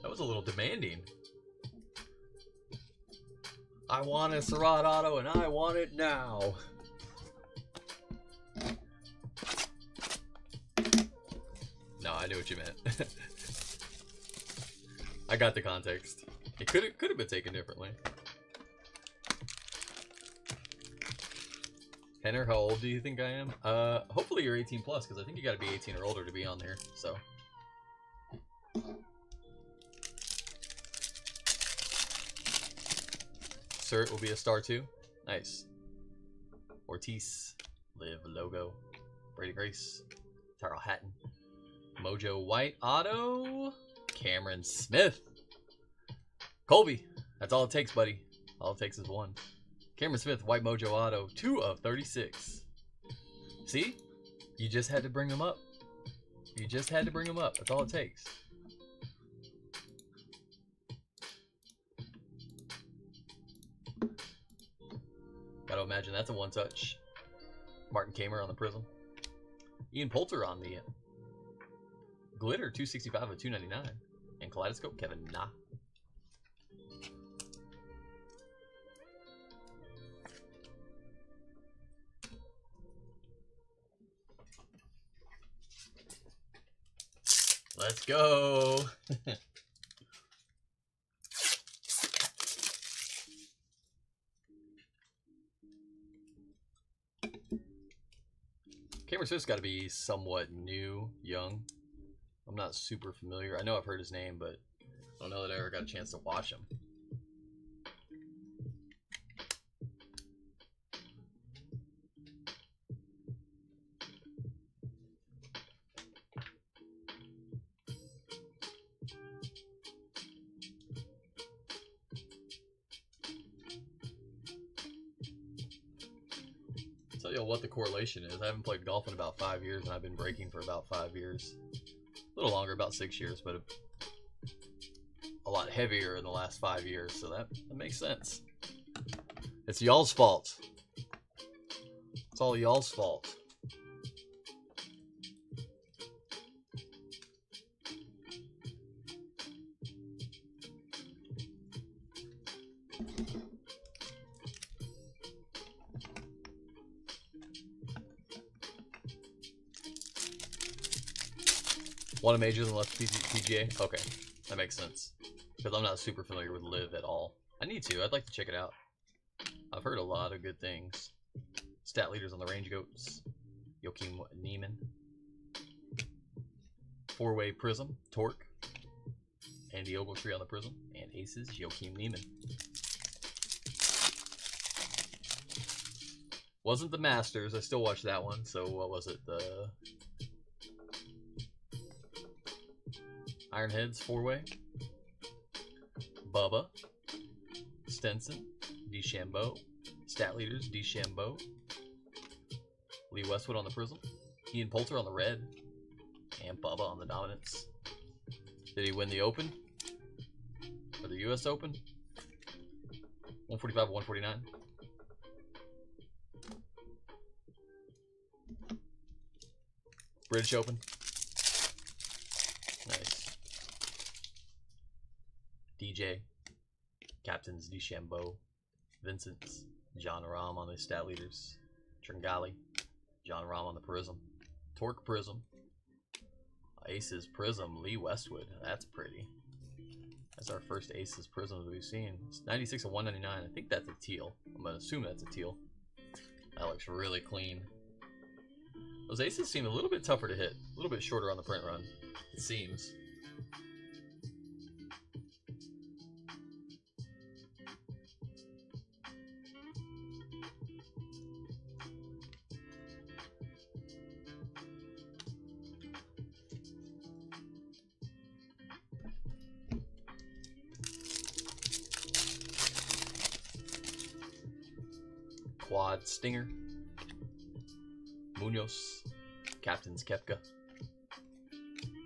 That was a little demanding. I want a Surratt auto and I want it now. No, I knew what you meant. I got the context. It could have been taken differently. Henner, how old do you think I am? Hopefully you're 18 plus, because I think you got to be 18 or older to be on there. So. Cert will be a star too. Nice. Ortiz, Live logo. Brady Grace, Tyrell Hatton, Mojo White auto. Cameron Smith. Colby. That's all it takes, buddy. All it takes is one. Cameron Smith, White Mojo Auto, 2 of 36. See? You just had to bring them up. You just had to bring them up. That's all it takes. Gotta imagine that's a one-touch. Martin Kamer on the Prism. Ian Poulter on the Glitter, 265 of 299. And Kaleidoscope, Kevin Na. Let's go. Cameron Smith's got to be somewhat new, young. I'm not super familiar. I know I've heard his name, but I don't know that I ever got a chance to watch him. Tell you what the correlation is. I haven't played golf in about 5 years, and I've been breaking for about 5 years. A little longer, about 6 years, but a lot heavier in the last 5 years, so that makes sense. It's y'all's fault. It's all y'all's fault. Won a major and left PGA? Okay, that makes sense. Because I'm not super familiar with Live at all. I need to. I'd like to check it out. I've heard a lot of good things. Stat leaders on the Range Goats. Joachim Neiman. Four-way Prism. Torque. Andy Ogletree on the Prism. And Aces. Joachim Neiman. Wasn't the Masters. I still watched that one. So what was it? The Ironheads four-way. Bubba. Stenson. DeChambeau. Stat leaders. DeChambeau. Lee Westwood on the Prism. Ian Poulter on the Red. And Bubba on the Dominance. Did he win the Open? Or the US Open? 145, 149. British Open. Nice. DJ. Captains DeChambeau. Vincent's. John Rahm on the Stat Leaders. Tringali. John Rahm on the Prism. Torque Prism. Aces Prism. Lee Westwood. That's pretty. That's our first Aces Prism that we've seen. It's 96 of 199. I think that's a teal. I'm going to assume that's a teal. That looks really clean. Those Aces seem a little bit tougher to hit. A little bit shorter on the print run. It seems. Quad Stinger. Munoz. Captain's Kepka.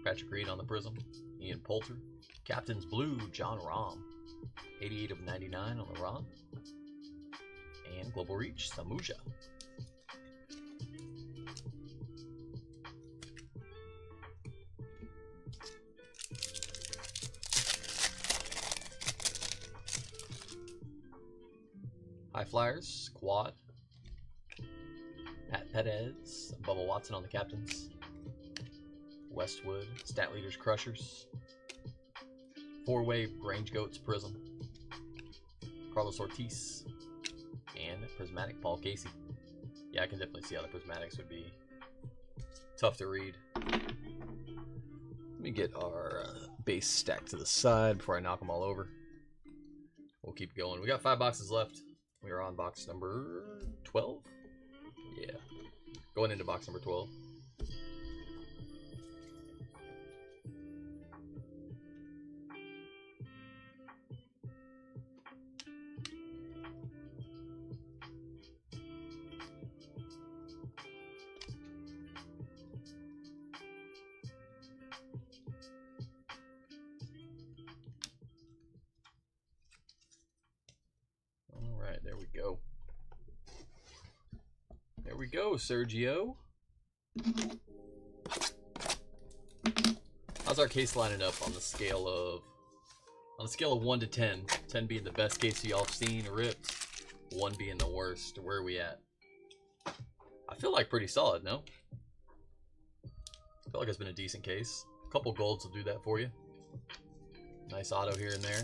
Patrick Reed on the Prism. Ian Poulter. Captain's Blue, John Rahm. 88 of 99 on the Rahm. And Global Reach, Samuja. High Flyers, Quad. Pat Perez, Bubba Watson on the Captains. Westwood, Stat Leaders, Crushers. Four-way Range Goats, Prism. Carlos Ortiz. And Prismatic, Paul Casey. Yeah, I can definitely see how the Prismatics would be tough to read. Let me get our base stack to the side before I knock them all over. We'll keep going. We got 5 boxes left. We are on box number 12. Yeah. Going into box number 12. There we go. There we go, Sergio. How's our case lining up on the scale of 1 to 10? 10 being the best case y'all seen ripped, 1 being the worst. Where are we at? I feel like pretty solid, no? I feel like it's been a decent case. A couple golds will do that for you. Nice auto here and there.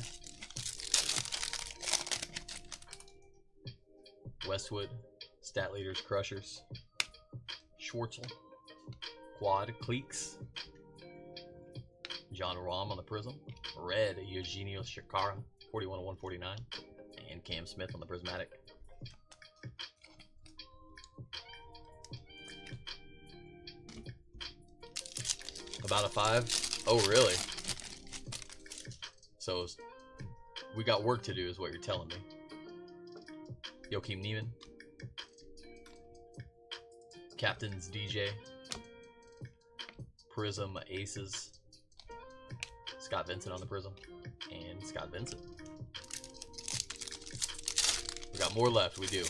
Westwood, Stat Leaders, Crushers, Schwartzel, Quad, Cleeks, John Rahm on the Prism, Red, Eugenio Shakara, 41 of 149, and Cam Smith on the Prismatic. About a 5? Oh, really? So we got work to do is what you're telling me. Joakim Neiman. Captain's DJ. Prism Aces. Scott Vincent on the Prism. And Scott Vincent. We got more left, we do.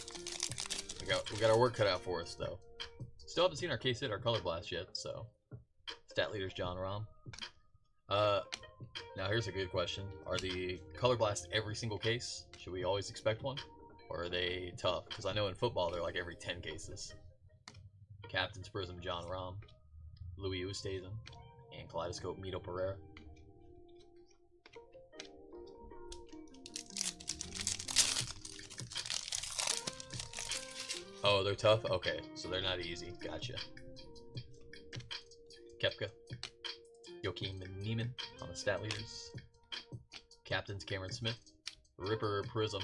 We got our work cut out for us though. Still haven't seen our case hit our color blast yet, so. Stat Leaders John Rahm. Now here's a good question. Are the color blasts every single case? Should we always expect one? Or are they tough? Because I know in football they're like every 10 cases. Captain's Prism John Rahm, Louis Oosthuizen, and Kaleidoscope Mito Pereira. Oh, they're tough? Okay, so they're not easy. Gotcha. Kepka, Joakim Neiman on the Stat Leaders. Captain's Cameron Smith, Ripper Prism.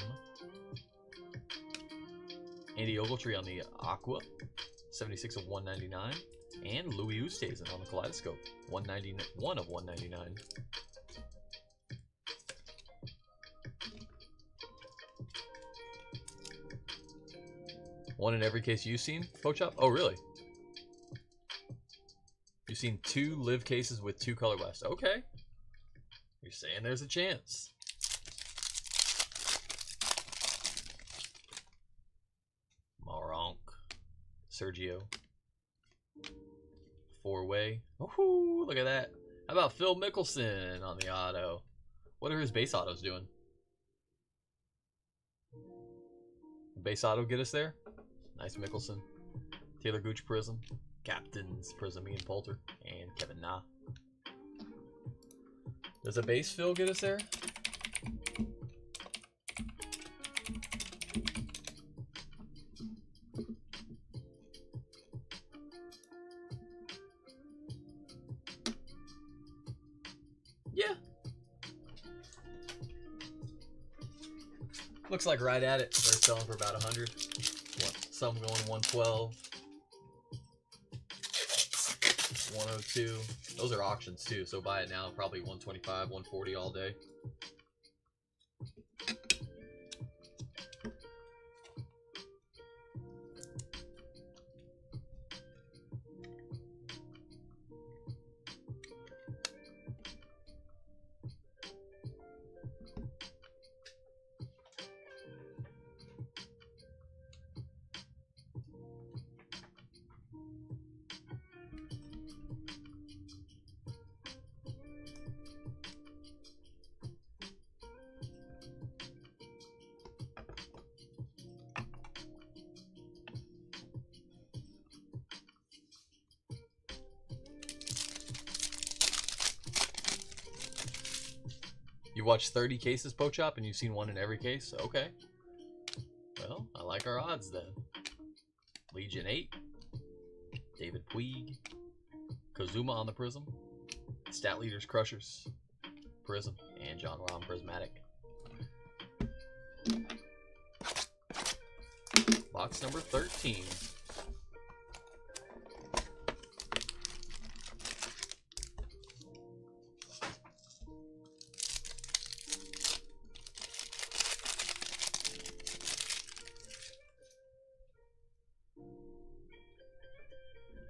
Andy Ogletree on the Aqua, 76 of 199, and Louis Oosthuizen on the Kaleidoscope, 191 of 199. One in every case you've seen, Pochop? Oh, really? You've seen 2 live cases with 2 color blasts. Okay. You're saying there's a chance. Sergio. 4-way. Woohoo! Look at that. How about Phil Mickelson on the auto? What are his base autos doing? Base auto get us there? Nice Mickelson. Taylor Gooch Prism. Captain's Prism Ian Poulter. And Kevin Na. Does a base Phil get us there? Yeah. Looks like right at it. They're selling for about 100. Some going 112. 102. Those are auctions too, so buy it now. Probably 125, 140 all day. You watched 30 cases, Pochop, and you've seen one in every case? Okay. Well, I like our odds then. Legion 8. David Puig. Kazuma on the Prism. Stat Leaders Crushers. Prism. And John Rahm Prismatic. Box number 13.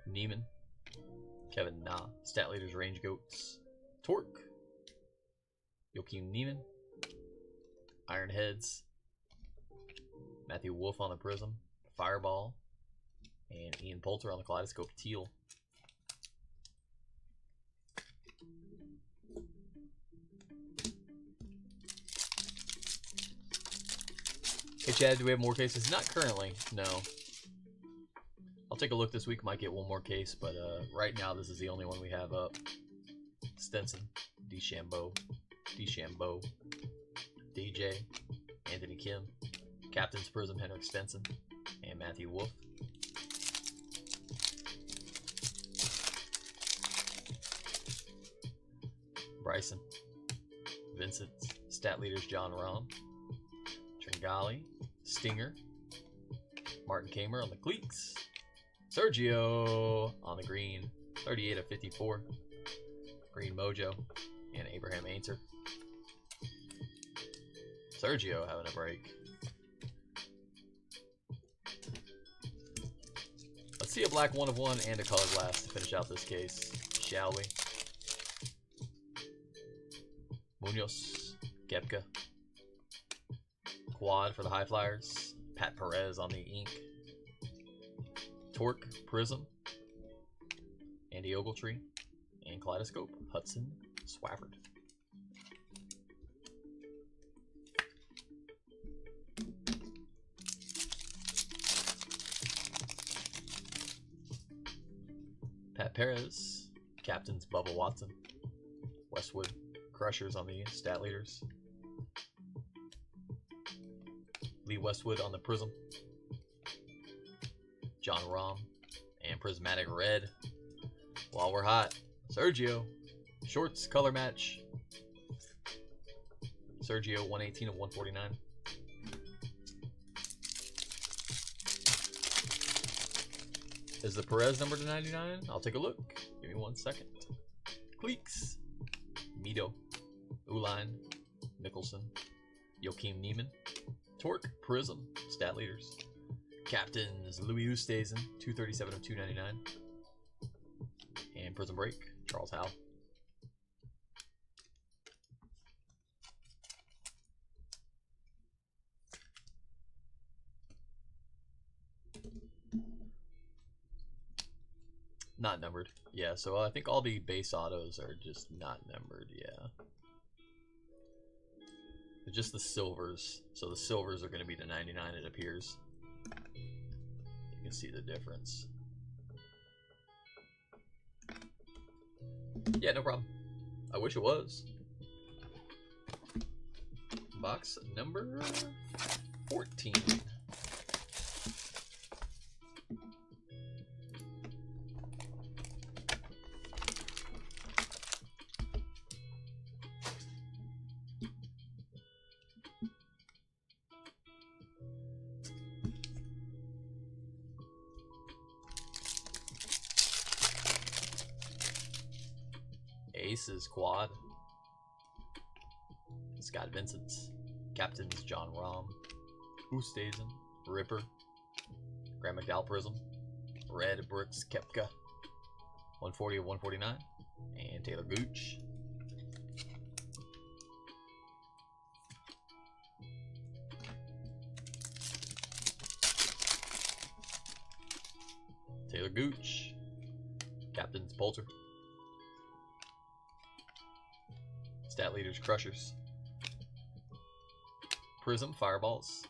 Neiman. Kevin Na. Stat Leaders Range Goats. Torque. Joakim Neiman. Iron Heads. Matthew Wolf on the Prism. Fireball. And Ian Poulter on the Kaleidoscope Teal. Hey Chad, do we have more cases? Not currently, no. I'll take a look this week, might get one more case, but right now this is the only one we have up. Stenson, DeChambeau, DJ, Anthony Kim, Captain's Prism, Henrik Stenson, and Matthew Wolf. Bryson, Vincent, Stat Leaders John Rahm, Tringali, Stinger, Martin Kamer on the cleats, Sergio on the green, 38 of 54, Green Mojo, and Abraham Ainter. Sergio having a break. Let's see a black 1 of 1 and a color glass to finish out this case, shall we? Munoz, Gepka, Quad for the High Flyers, Pat Perez on the ink, Torque, Prism, Andy Ogletree, and Kaleidoscope, Hudson Swafford. Pat Perez, Captain's Bubba Watson, Westwood, Crushers on the Stat Leaders, Lee Westwood on the Prism, John Rahm, and Prismatic Red. While we're hot, Sergio, Shorts, color match. Sergio, 118 of 149. Is the Perez number to 99? I'll take a look. Give me 1 second. Cleeks, Mito, Uline, Nicholson, Joakim Neiman, Torque, Prism, Stat Leaders. Captains, Louis Oosthuizen, 237 of 299. And Prism Break, Charles Howell. Not numbered. Yeah, so I think all the base autos are just not numbered, yeah. They're just the silvers. So the silvers are going to be to 99, it appears. You can see the difference. Yeah, no problem. I wish it was. Box number 14. Aces Quad, Scott Vincent, Captains John Rahm, Oosthuizen, Ripper, Graham McDowell Prism, Red Brooks Koepka, 140 of 149, and Taylor Gooch. Taylor Gooch, Captains Poulter, Stat Leaders Crushers, Prism Fireballs,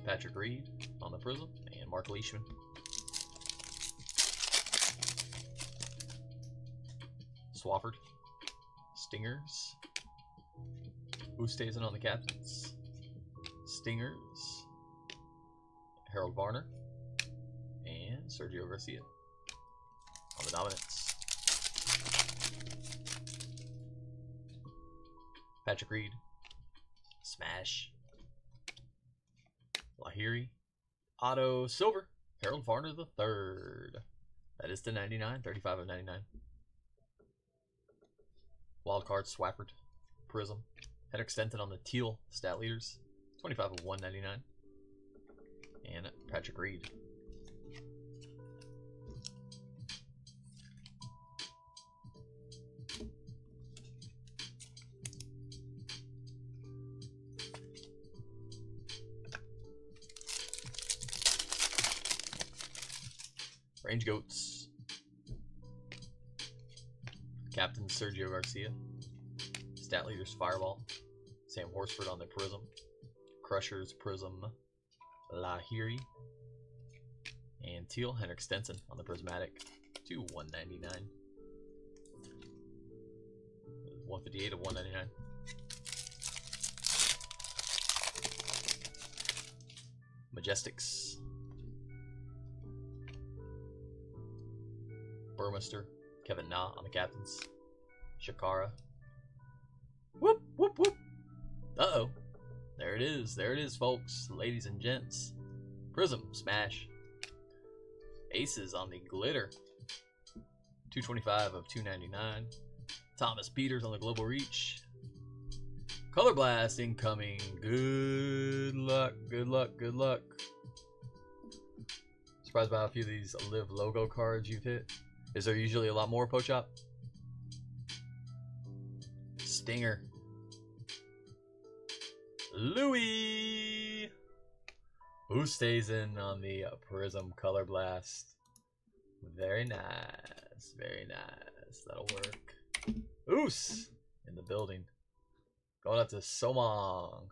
Patrick Reed on the Prism, and Mark Leishman. Swafford, Stingers, Who stays in on the captains? Stingers, Harold Varner, and Sergio Garcia on the dominance. Patrick Reed, smash. Lahiri, auto silver, Harold Varner the third. That is to 99, 35 of 99. Wild card Swafford, Prism. Henrik Stenton on the teal stat leaders, 25 of 199. And Patrick Reed. Range Goats. Captain Sergio Garcia. Stat leaders Fireball. Sam Horsford on the Prism. Crushers Prism Lahiri. And teal Henrik Stenson on the Prismatic to 199. 158 of 199. Majestics. Burmester, Kevin Na on the captains. Shakara. Whoop, whoop, whoop. Uh-oh. There it is, folks. Ladies and gents. Prism, smash. Aces on the glitter. 225 of 299. Thomas Peters on the Global Reach. Color Blast incoming. Good luck, good luck, good luck. Surprised by how few of these Live logo cards you've hit. Is there usually a lot more, Pochop? Stinger. Louis. Who stays in on the Prism Color Blast? Very nice. Very nice. That'll work. Oos in the building. Going up to Somong.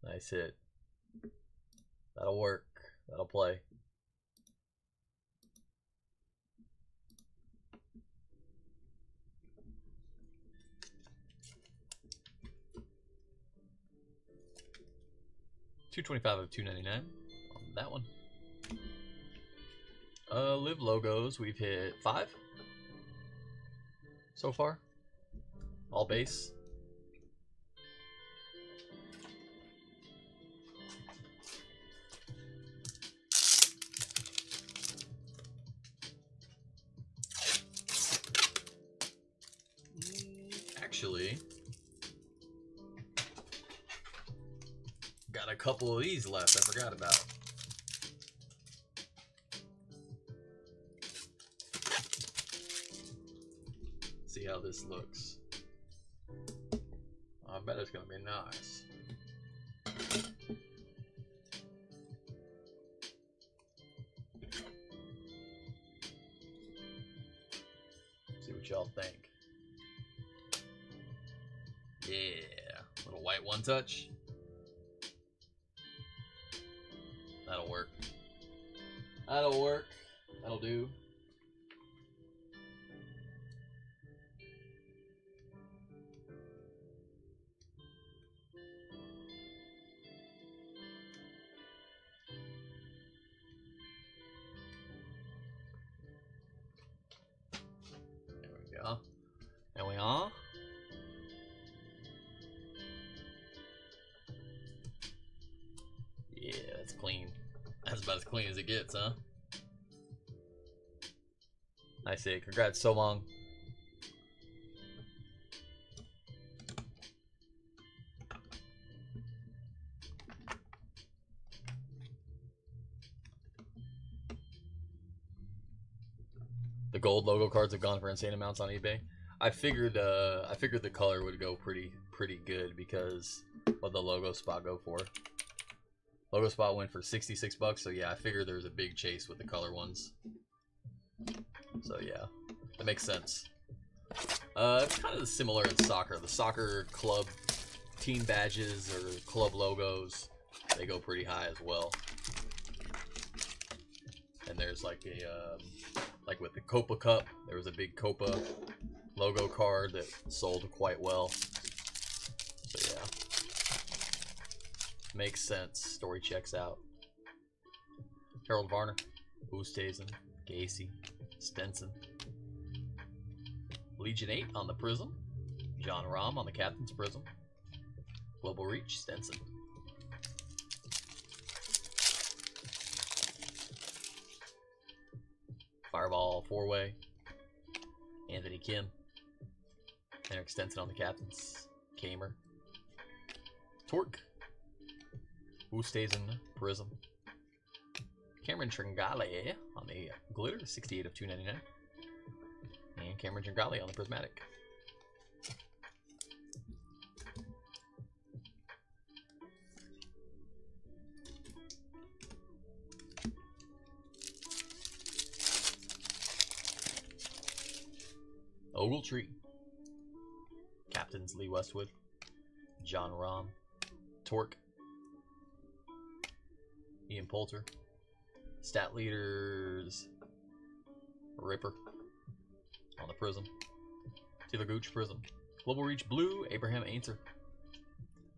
Nice hit. That'll work. That'll play. $225 of $299 on that one. Live logos, we've hit 5 so far. All base. Actually, got a couple of these left I forgot about. See how this looks. I bet it's gonna be nice. See what y'all think. Yeah, little white one touch. That'll work. That'll work. That'll do. There we go. There we are. Yeah, that's clean. That's about as clean as it gets, huh? Nice hit. Congrats, so long. The gold logo cards have gone for insane amounts on eBay. I figured the color would go pretty good because what the logo spot go for. Logo spot went for 66 bucks, so yeah, I figured there was a big chase with the color ones. So yeah, that makes sense. It's kind of similar in soccer. The soccer club team badges or club logos, they go pretty high as well. And there's like a like with the Copa Cup, there was a big Copa logo card that sold quite well. So yeah, makes sense. Story checks out. Harold Varner, Oosthuizen, Gacy, Stenson, Legion 8 on the Prism, John Rahm on the Captain's Prism, Global Reach, Stenson. Fireball 4-way, Anthony Kim, Henrik Stenson on the Captain's, Kamer, Torque, Oosthuizen Prism, Cameron Tringale on the Glitter, 68 of 299. And Cameron Tringale on the Prismatic. Ogletree. Captains Lee Westwood, John Rahm, Torque, Ian Poulter. Stat leaders, Ripper on the Prism, Taylor Gooch Prism, Global Reach Blue, Abraham Ainter,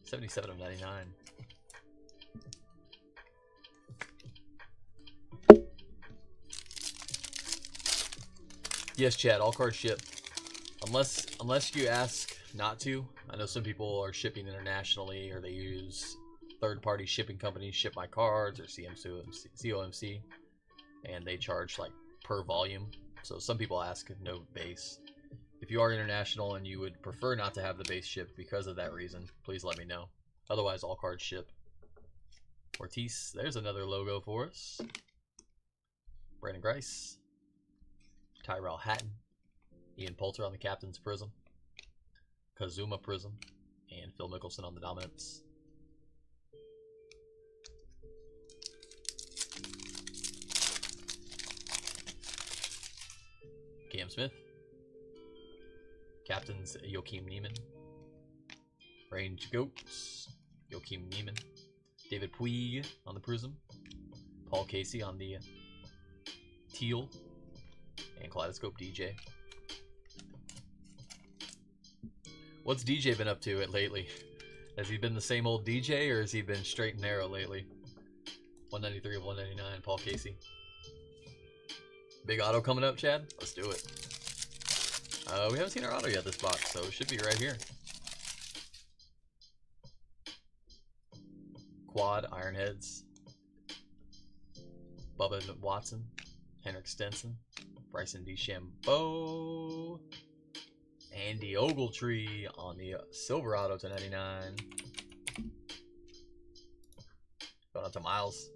77 of 99. Yes, Chad, all cards ship. Unless you ask not to. I know some people are shipping internationally, or they use third-party shipping companies ship my cards, or COMC, and they charge like per volume. So some people ask no base. If you are international and you would prefer not to have the base shipped because of that reason, please let me know. Otherwise, all cards ship. Ortiz, there's another logo for us. Brandon Grice, Tyrell Hatton, Ian Poulter on the Captain's Prism, Kazuma Prism, and Phil Mickelson on the Dominance. Cam Smith, Captains Joachim Neiman, Range Goats, Joachim Neiman, David Puig on the Prism, Paul Casey on the Teal, and Kaleidoscope DJ. What's DJ been up to lately? Has he been the same old DJ, or has he been straight and narrow lately? 193 of 199, Paul Casey. Big auto coming up, Chad? Let's do it. We haven't seen our auto yet this box, so it should be right here. Quad, Ironheads, Bubba Watson, Henrik Stenson, Bryson DeChambeau, Andy Ogletree on the Silver Auto to 99. Going out to Miles.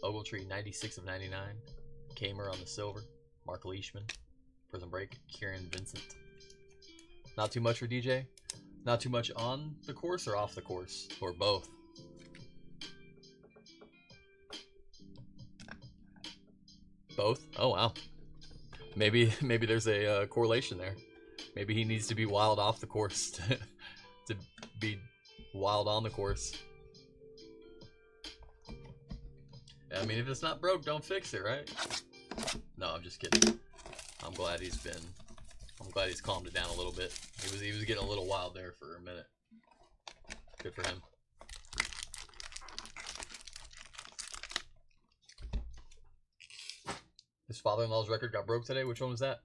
Ogletree, 96 of 99. Kamer on the Silver. Mark Leishman. Prism Break. Kieran Vincent. Not too much for DJ? Not too much on the course or off the course? Or both? Both? Oh, wow. Maybe there's a correlation there. Maybe he needs to be wild off the course to be wild on the course. I mean, if it's not broke, don't fix it, right? No, I'm just kidding. I'm glad he's calmed it down a little bit. He was getting a little wild there for a minute. Good for him. His father-in-law's record got broke today. Which one was that?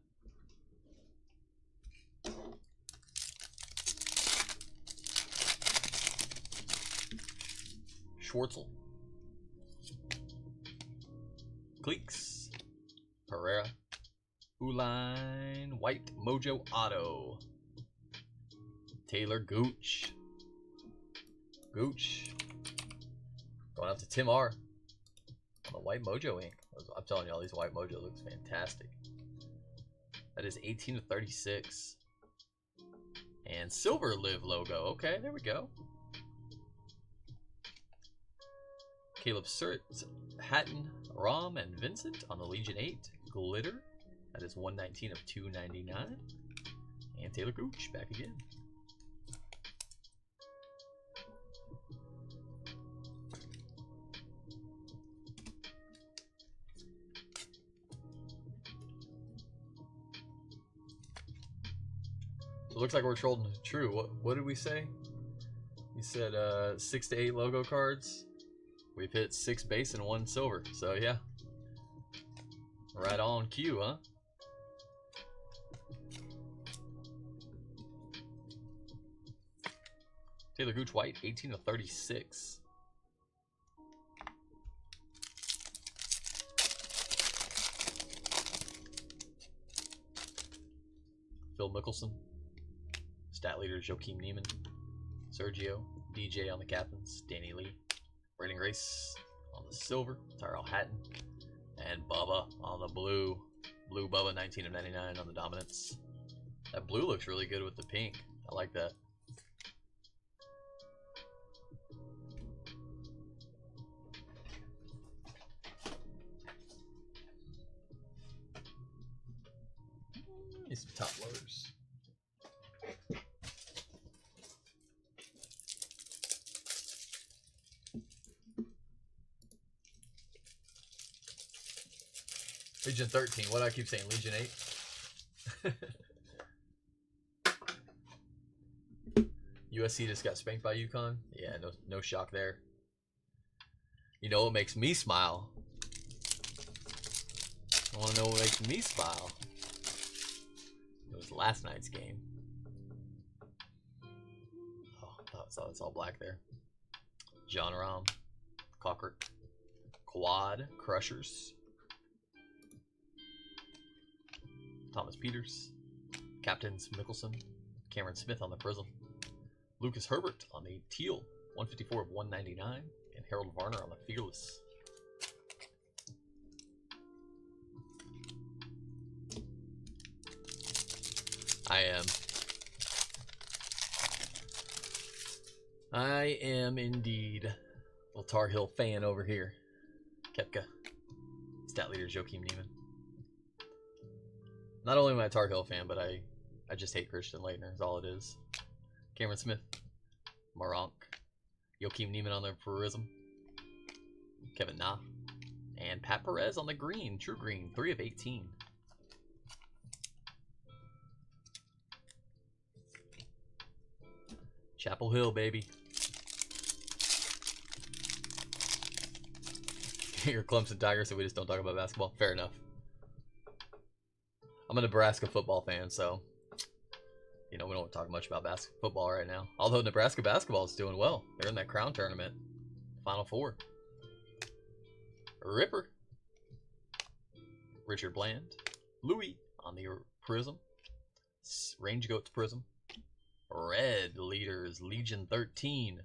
Schwartzel. Cleeks. Herrera. Uline. White Mojo Auto. Taylor Gooch. Gooch. Going out to Tim R. On the White Mojo ink. I'm telling y'all, these White Mojo looks fantastic. That is 18 of 36. And Silver Live logo. Okay, there we go. Caleb Surt, Hatton, Rahm, and Vincent on the Legion 8 Glitter. That is 119 of 299. And Taylor Gooch back again. So it looks like we're trolling true. What did we say? We said 6 to 8 logo cards. We've hit 6 base and 1 silver. So yeah. Right on cue, huh? Taylor Gooch White, 18 of 36. Phil Mickelson. Stat leader Joakim Neiman. Sergio. DJ on the captains. Danny Lee. Rating Race on the silver. Tyrell Hatton. And Bubba on the blue. Blue Bubba, 19 of 99 on the dominance. That blue looks really good with the pink. I like that. Need some top loaders. Legion 13. What do I keep saying? Legion 8? USC just got spanked by UConn. Yeah, no shock there. You know what makes me smile? I want to know what makes me smile. It was last night's game. Oh, I thought it's all black there. John Rahm, Cockert, Quad, Crushers, Thomas Peters, Captains Mickelson, Cameron Smith on the Prism, Lucas Herbert on the Teal, 154 of 199, and Harold Varner on the Fearless. I am indeed a Tar Heel fan over here. Kepka. Stat leader Joakim Neiman. Not only am I a Tar Heel fan, but I just hate Christian Laettner is all it is. Cameron Smith. Maronk. Joakim Neiman on the Prism. Kevin Na. And Pat Perez on the green. True green. 3 of 18. Chapel Hill, baby. You're Clemson Tigers, so we just don't talk about basketball. Fair enough. I'm a Nebraska football fan, so you know we don't talk much about football right now. Although Nebraska basketball is doing well. They're in that crown tournament. Final Four. Ripper. Richard Bland. Louis on the Prism. Range Goats Prism. Red leaders, Legion 13.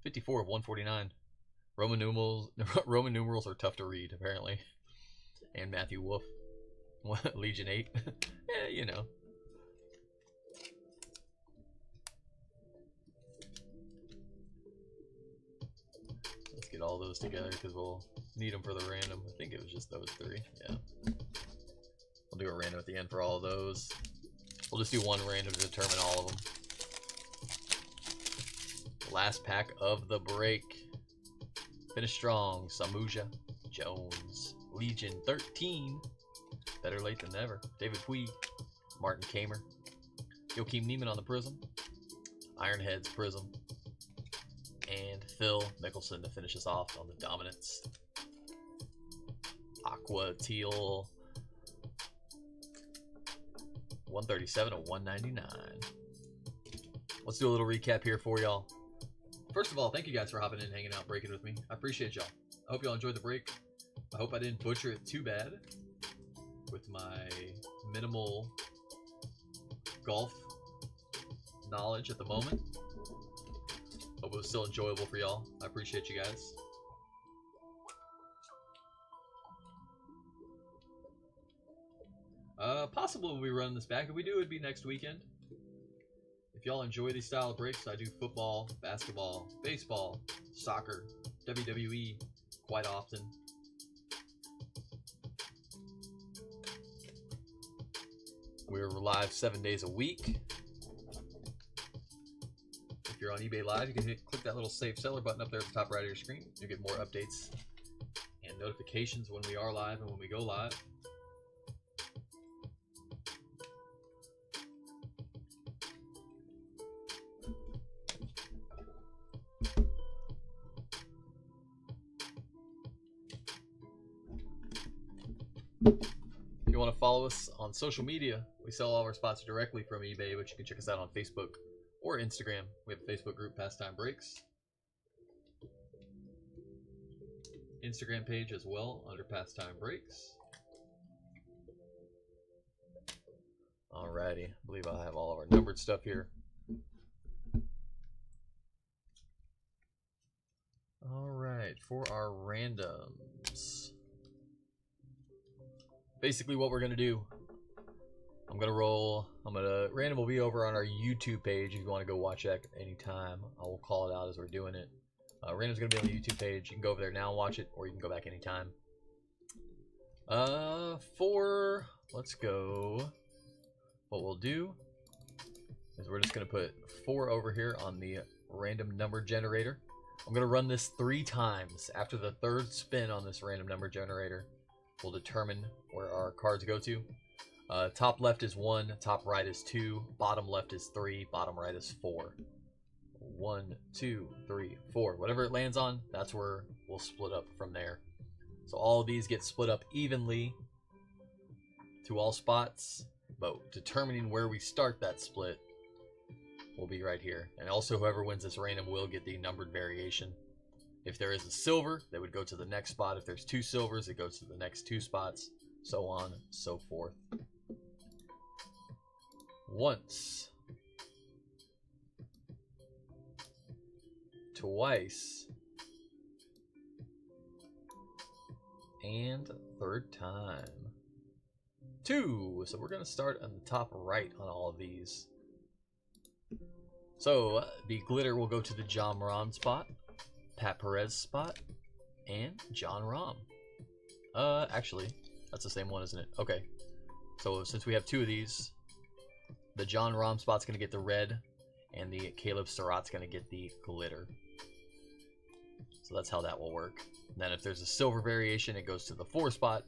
54 of 149. Roman numerals are tough to read, apparently. And Matthew Wolf. Legion 8. Yeah, you know. Let's get all those together because we'll need them for the random. I think it was just those 3. Yeah. We'll do a random at the end for all of those. We'll just do one random to determine all of them. Last pack of the break. Finish strong. Samuja. Jones. Legion 13. Better late than never. David Puig. Martin Kamer. Joakim Neiman on the Prism. Ironheads Prism. And Phil Mickelson to finish us off on the Dominance. Aqua Teal. 137 of 199. Let's do a little recap here for y'all. First of all, thank you guys for hopping in, hanging out, breaking with me. I appreciate y'all. I hope y'all enjoyed the break. I hope I didn't butcher it too bad with my minimal golf knowledge at the moment. Hope it was still enjoyable for y'all. I appreciate you guys. Possible we'll be running this back. If we do, it'd be next weekend. If y'all enjoy these style of breaks, I do football, basketball, baseball, soccer, WWE quite often. We're live 7 days a week. If you're on eBay Live, you can click that little Save Seller button up there at the top right of your screen. You'll get more updates and notifications when we are live and when we go live. If you want to follow us on social media, we sell all of our spots directly from eBay, but you can check us out on Facebook or Instagram. We have a Facebook group, Pastime Breaks. Instagram page as well under Pastime Breaks. Alrighty, I believe I have all of our numbered stuff here. Alright, for our randoms. Basically what we're going to do, random will be over on our YouTube page if you want to go watch that anytime. I will call it out as we're doing it. Random's going to be on the YouTube page. You can go over there now and watch it, or you can go back anytime. Let's go. What we'll do is we're just going to put 4 over here on the random number generator. I'm going to run this 3 times. After the 3rd spin on this random number generator, we'll determine where our cards go to. Top left is 1, top right is 2, bottom left is 3, bottom right is 4. 1, 2, 3, 4. Whatever it lands on, that's where we'll split up from there. So all of these get split up evenly to all spots, but determining where we start that split will be right here. And also whoever wins this random will get the numbered variation. If there is a silver, they would go to the next spot. If there's 2 silvers, it goes to the next 2 spots, so on, so forth. Once, twice, and 3rd time. 2. So we're going to start on the top right on all of these. So the glitter will go to the John Rahm spot, Pat Perez spot, and John Rahm. Actually, that's the same one, isn't it? Okay. So since we have 2 of these, the John Rahm spot's going to get the red, and the Caleb Surratt's going to get the glitter. So that's how that will work. And then if there's a silver variation, it goes to the 4 spot.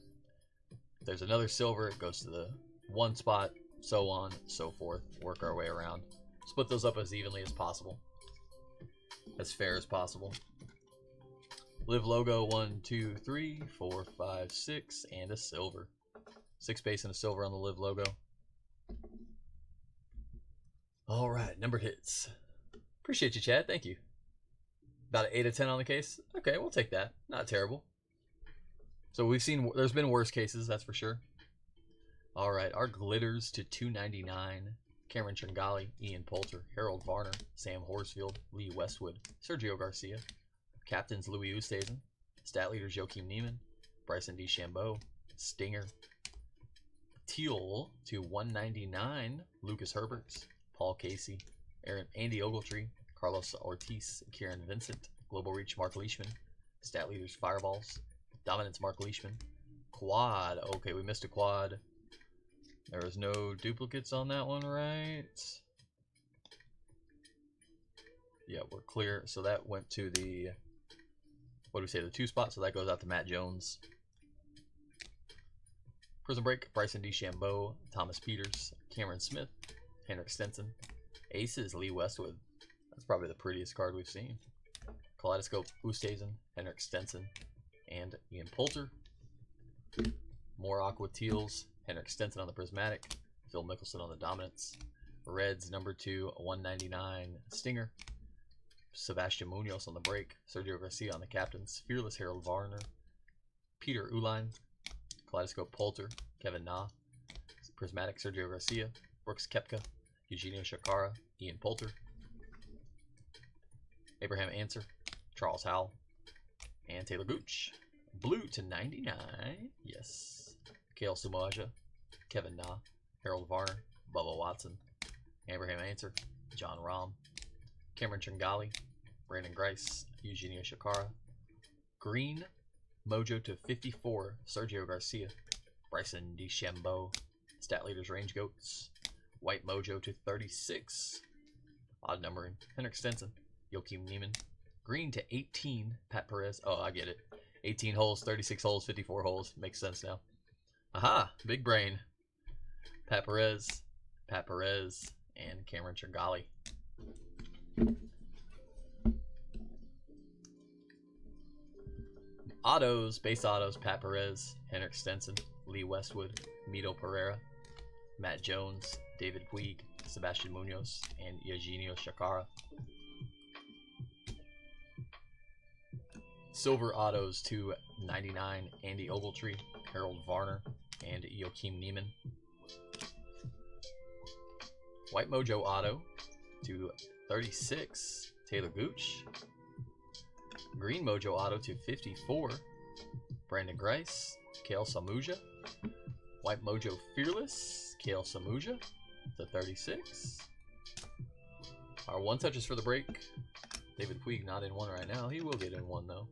If there's another silver, it goes to the 1 spot, so on, so forth. Work our way around. Split those up as evenly as possible. As fair as possible. Live logo 1, 2, 3, 4, 5, 6, and a silver. 6 base and a silver on the Live logo. Alright, numbered hits. Appreciate you, Chad. Thank you. About an 8 of 10 on the case. Okay, we'll take that. Not terrible. So we've seen, there's been worse cases, that's for sure. Alright, our glitters to 299. Cameron Tringali, Ian Poulter, Harold Varner, Sam Horsfield, Lee Westwood, Sergio Garcia. Captains Louis Oosthuizen. Stat leaders Joakim Niemann, Bryson DeChambeau, Stinger. Teal to 199. Lucas Herberts, Paul Casey, Andy Ogletree, Carlos Ortiz, Kieran Vincent, Global Reach Mark Leishman. Stat leaders Fireballs, Dominance Mark Leishman. Quad, okay, we missed a quad. There was no duplicates on that one, right? Yeah, we're clear. So that went to the, what do we say, the 2 spot. So that goes out to Matt Jones. Prison Break, Bryson DeChambeau, Thomas Peters, Cameron Smith, Henrik Stenson. Aces, Lee Westwood. That's probably the prettiest card we've seen. Kaleidoscope, Oosthuizen, Henrik Stenson, and Ian Poulter. More Aqua Teals, Henrik Stenson on the Prismatic, Phil Mickelson on the Dominance. Reds, number 2, 199, Stinger. Sebastian Munoz on the Break, Sergio Garcia on the Captains, Fearless Harold Varner, Peter Uihlein, Kaleidoscope Poulter, Kevin Na, Prismatic Sergio Garcia, Brooks Koepka, Eugenio Shakara, Ian Poulter, Abraham Ancer, Charles Howell, and Taylor Gooch. Blue to 99, yes. Kale Sumaja, Kevin Na, Harold Varner, Bubba Watson, Abraham Ancer, John Rahm, Cameron Tringali, Brandon Grice, Eugenio Shakara. Green, Mojo to 54, Sergio Garcia, Bryson DeChambeau, Stat Leaders Range Goats. White Mojo to 36, odd numbering, Henrik Stenson, Joakim Niemann. Green to 18, Pat Perez. Oh, I get it. 18 holes, 36 holes, 54 holes. Makes sense now. Aha, big brain. Pat Perez, and Cameron Tringali. Autos, base autos, Pat Perez, Henrik Stenson, Lee Westwood, Mito Pereira, Matt Jones, David Puig, Sebastian Munoz, and Eugenio Chacarra. Silver autos to 99, Andy Ogletree, Harold Varner, and Joakim Niemann. White Mojo auto to 36, Taylor Gooch. Green Mojo auto to 54, Brandon Grice, Kale Samuja. White Mojo Fearless, Kale Samuja to 36. Our one touches for the break. David Puig not in one right now. He will get in one though.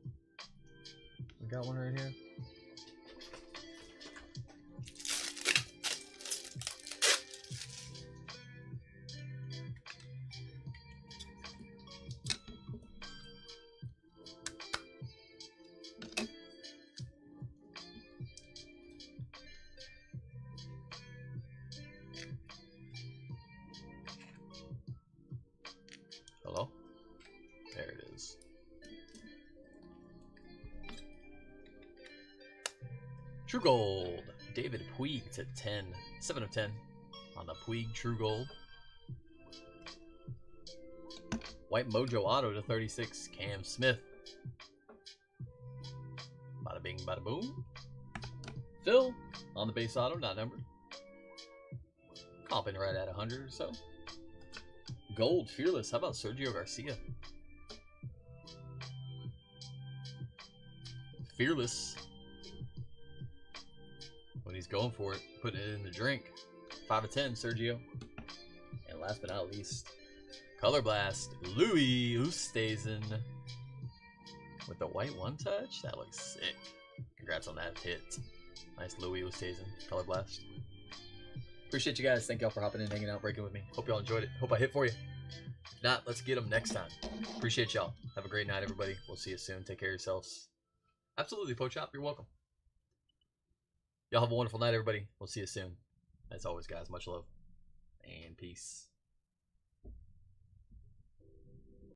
We got one right here. Hello? There it is. True Gold. David Puig to 10. 7 of 10 on the Puig True Gold. White Mojo auto to 36. Cam Smith. Bada bing, bada boom. Phil on the base auto, not numbered. Comping right at 100 or so. Gold Fearless. How about Sergio Garcia? Fearless. When he's going for it, putting it in the drink. 5 of 10, Sergio. And last but not least, Color Blast, Louis Oosthuizen with the white one touch. That looks sick. Congrats on that hit. Nice Louis Oosthuizen, Color Blast. Appreciate you guys. Thank y'all for hopping in, hanging out, breaking with me. Hope y'all enjoyed it. Hope I hit for you. If not, let's get them next time. Appreciate y'all. Have a great night, everybody. We'll see you soon. Take care of yourselves. Absolutely, Pochop. You're welcome. Y'all have a wonderful night, everybody. We'll see you soon. As always, guys, much love and peace.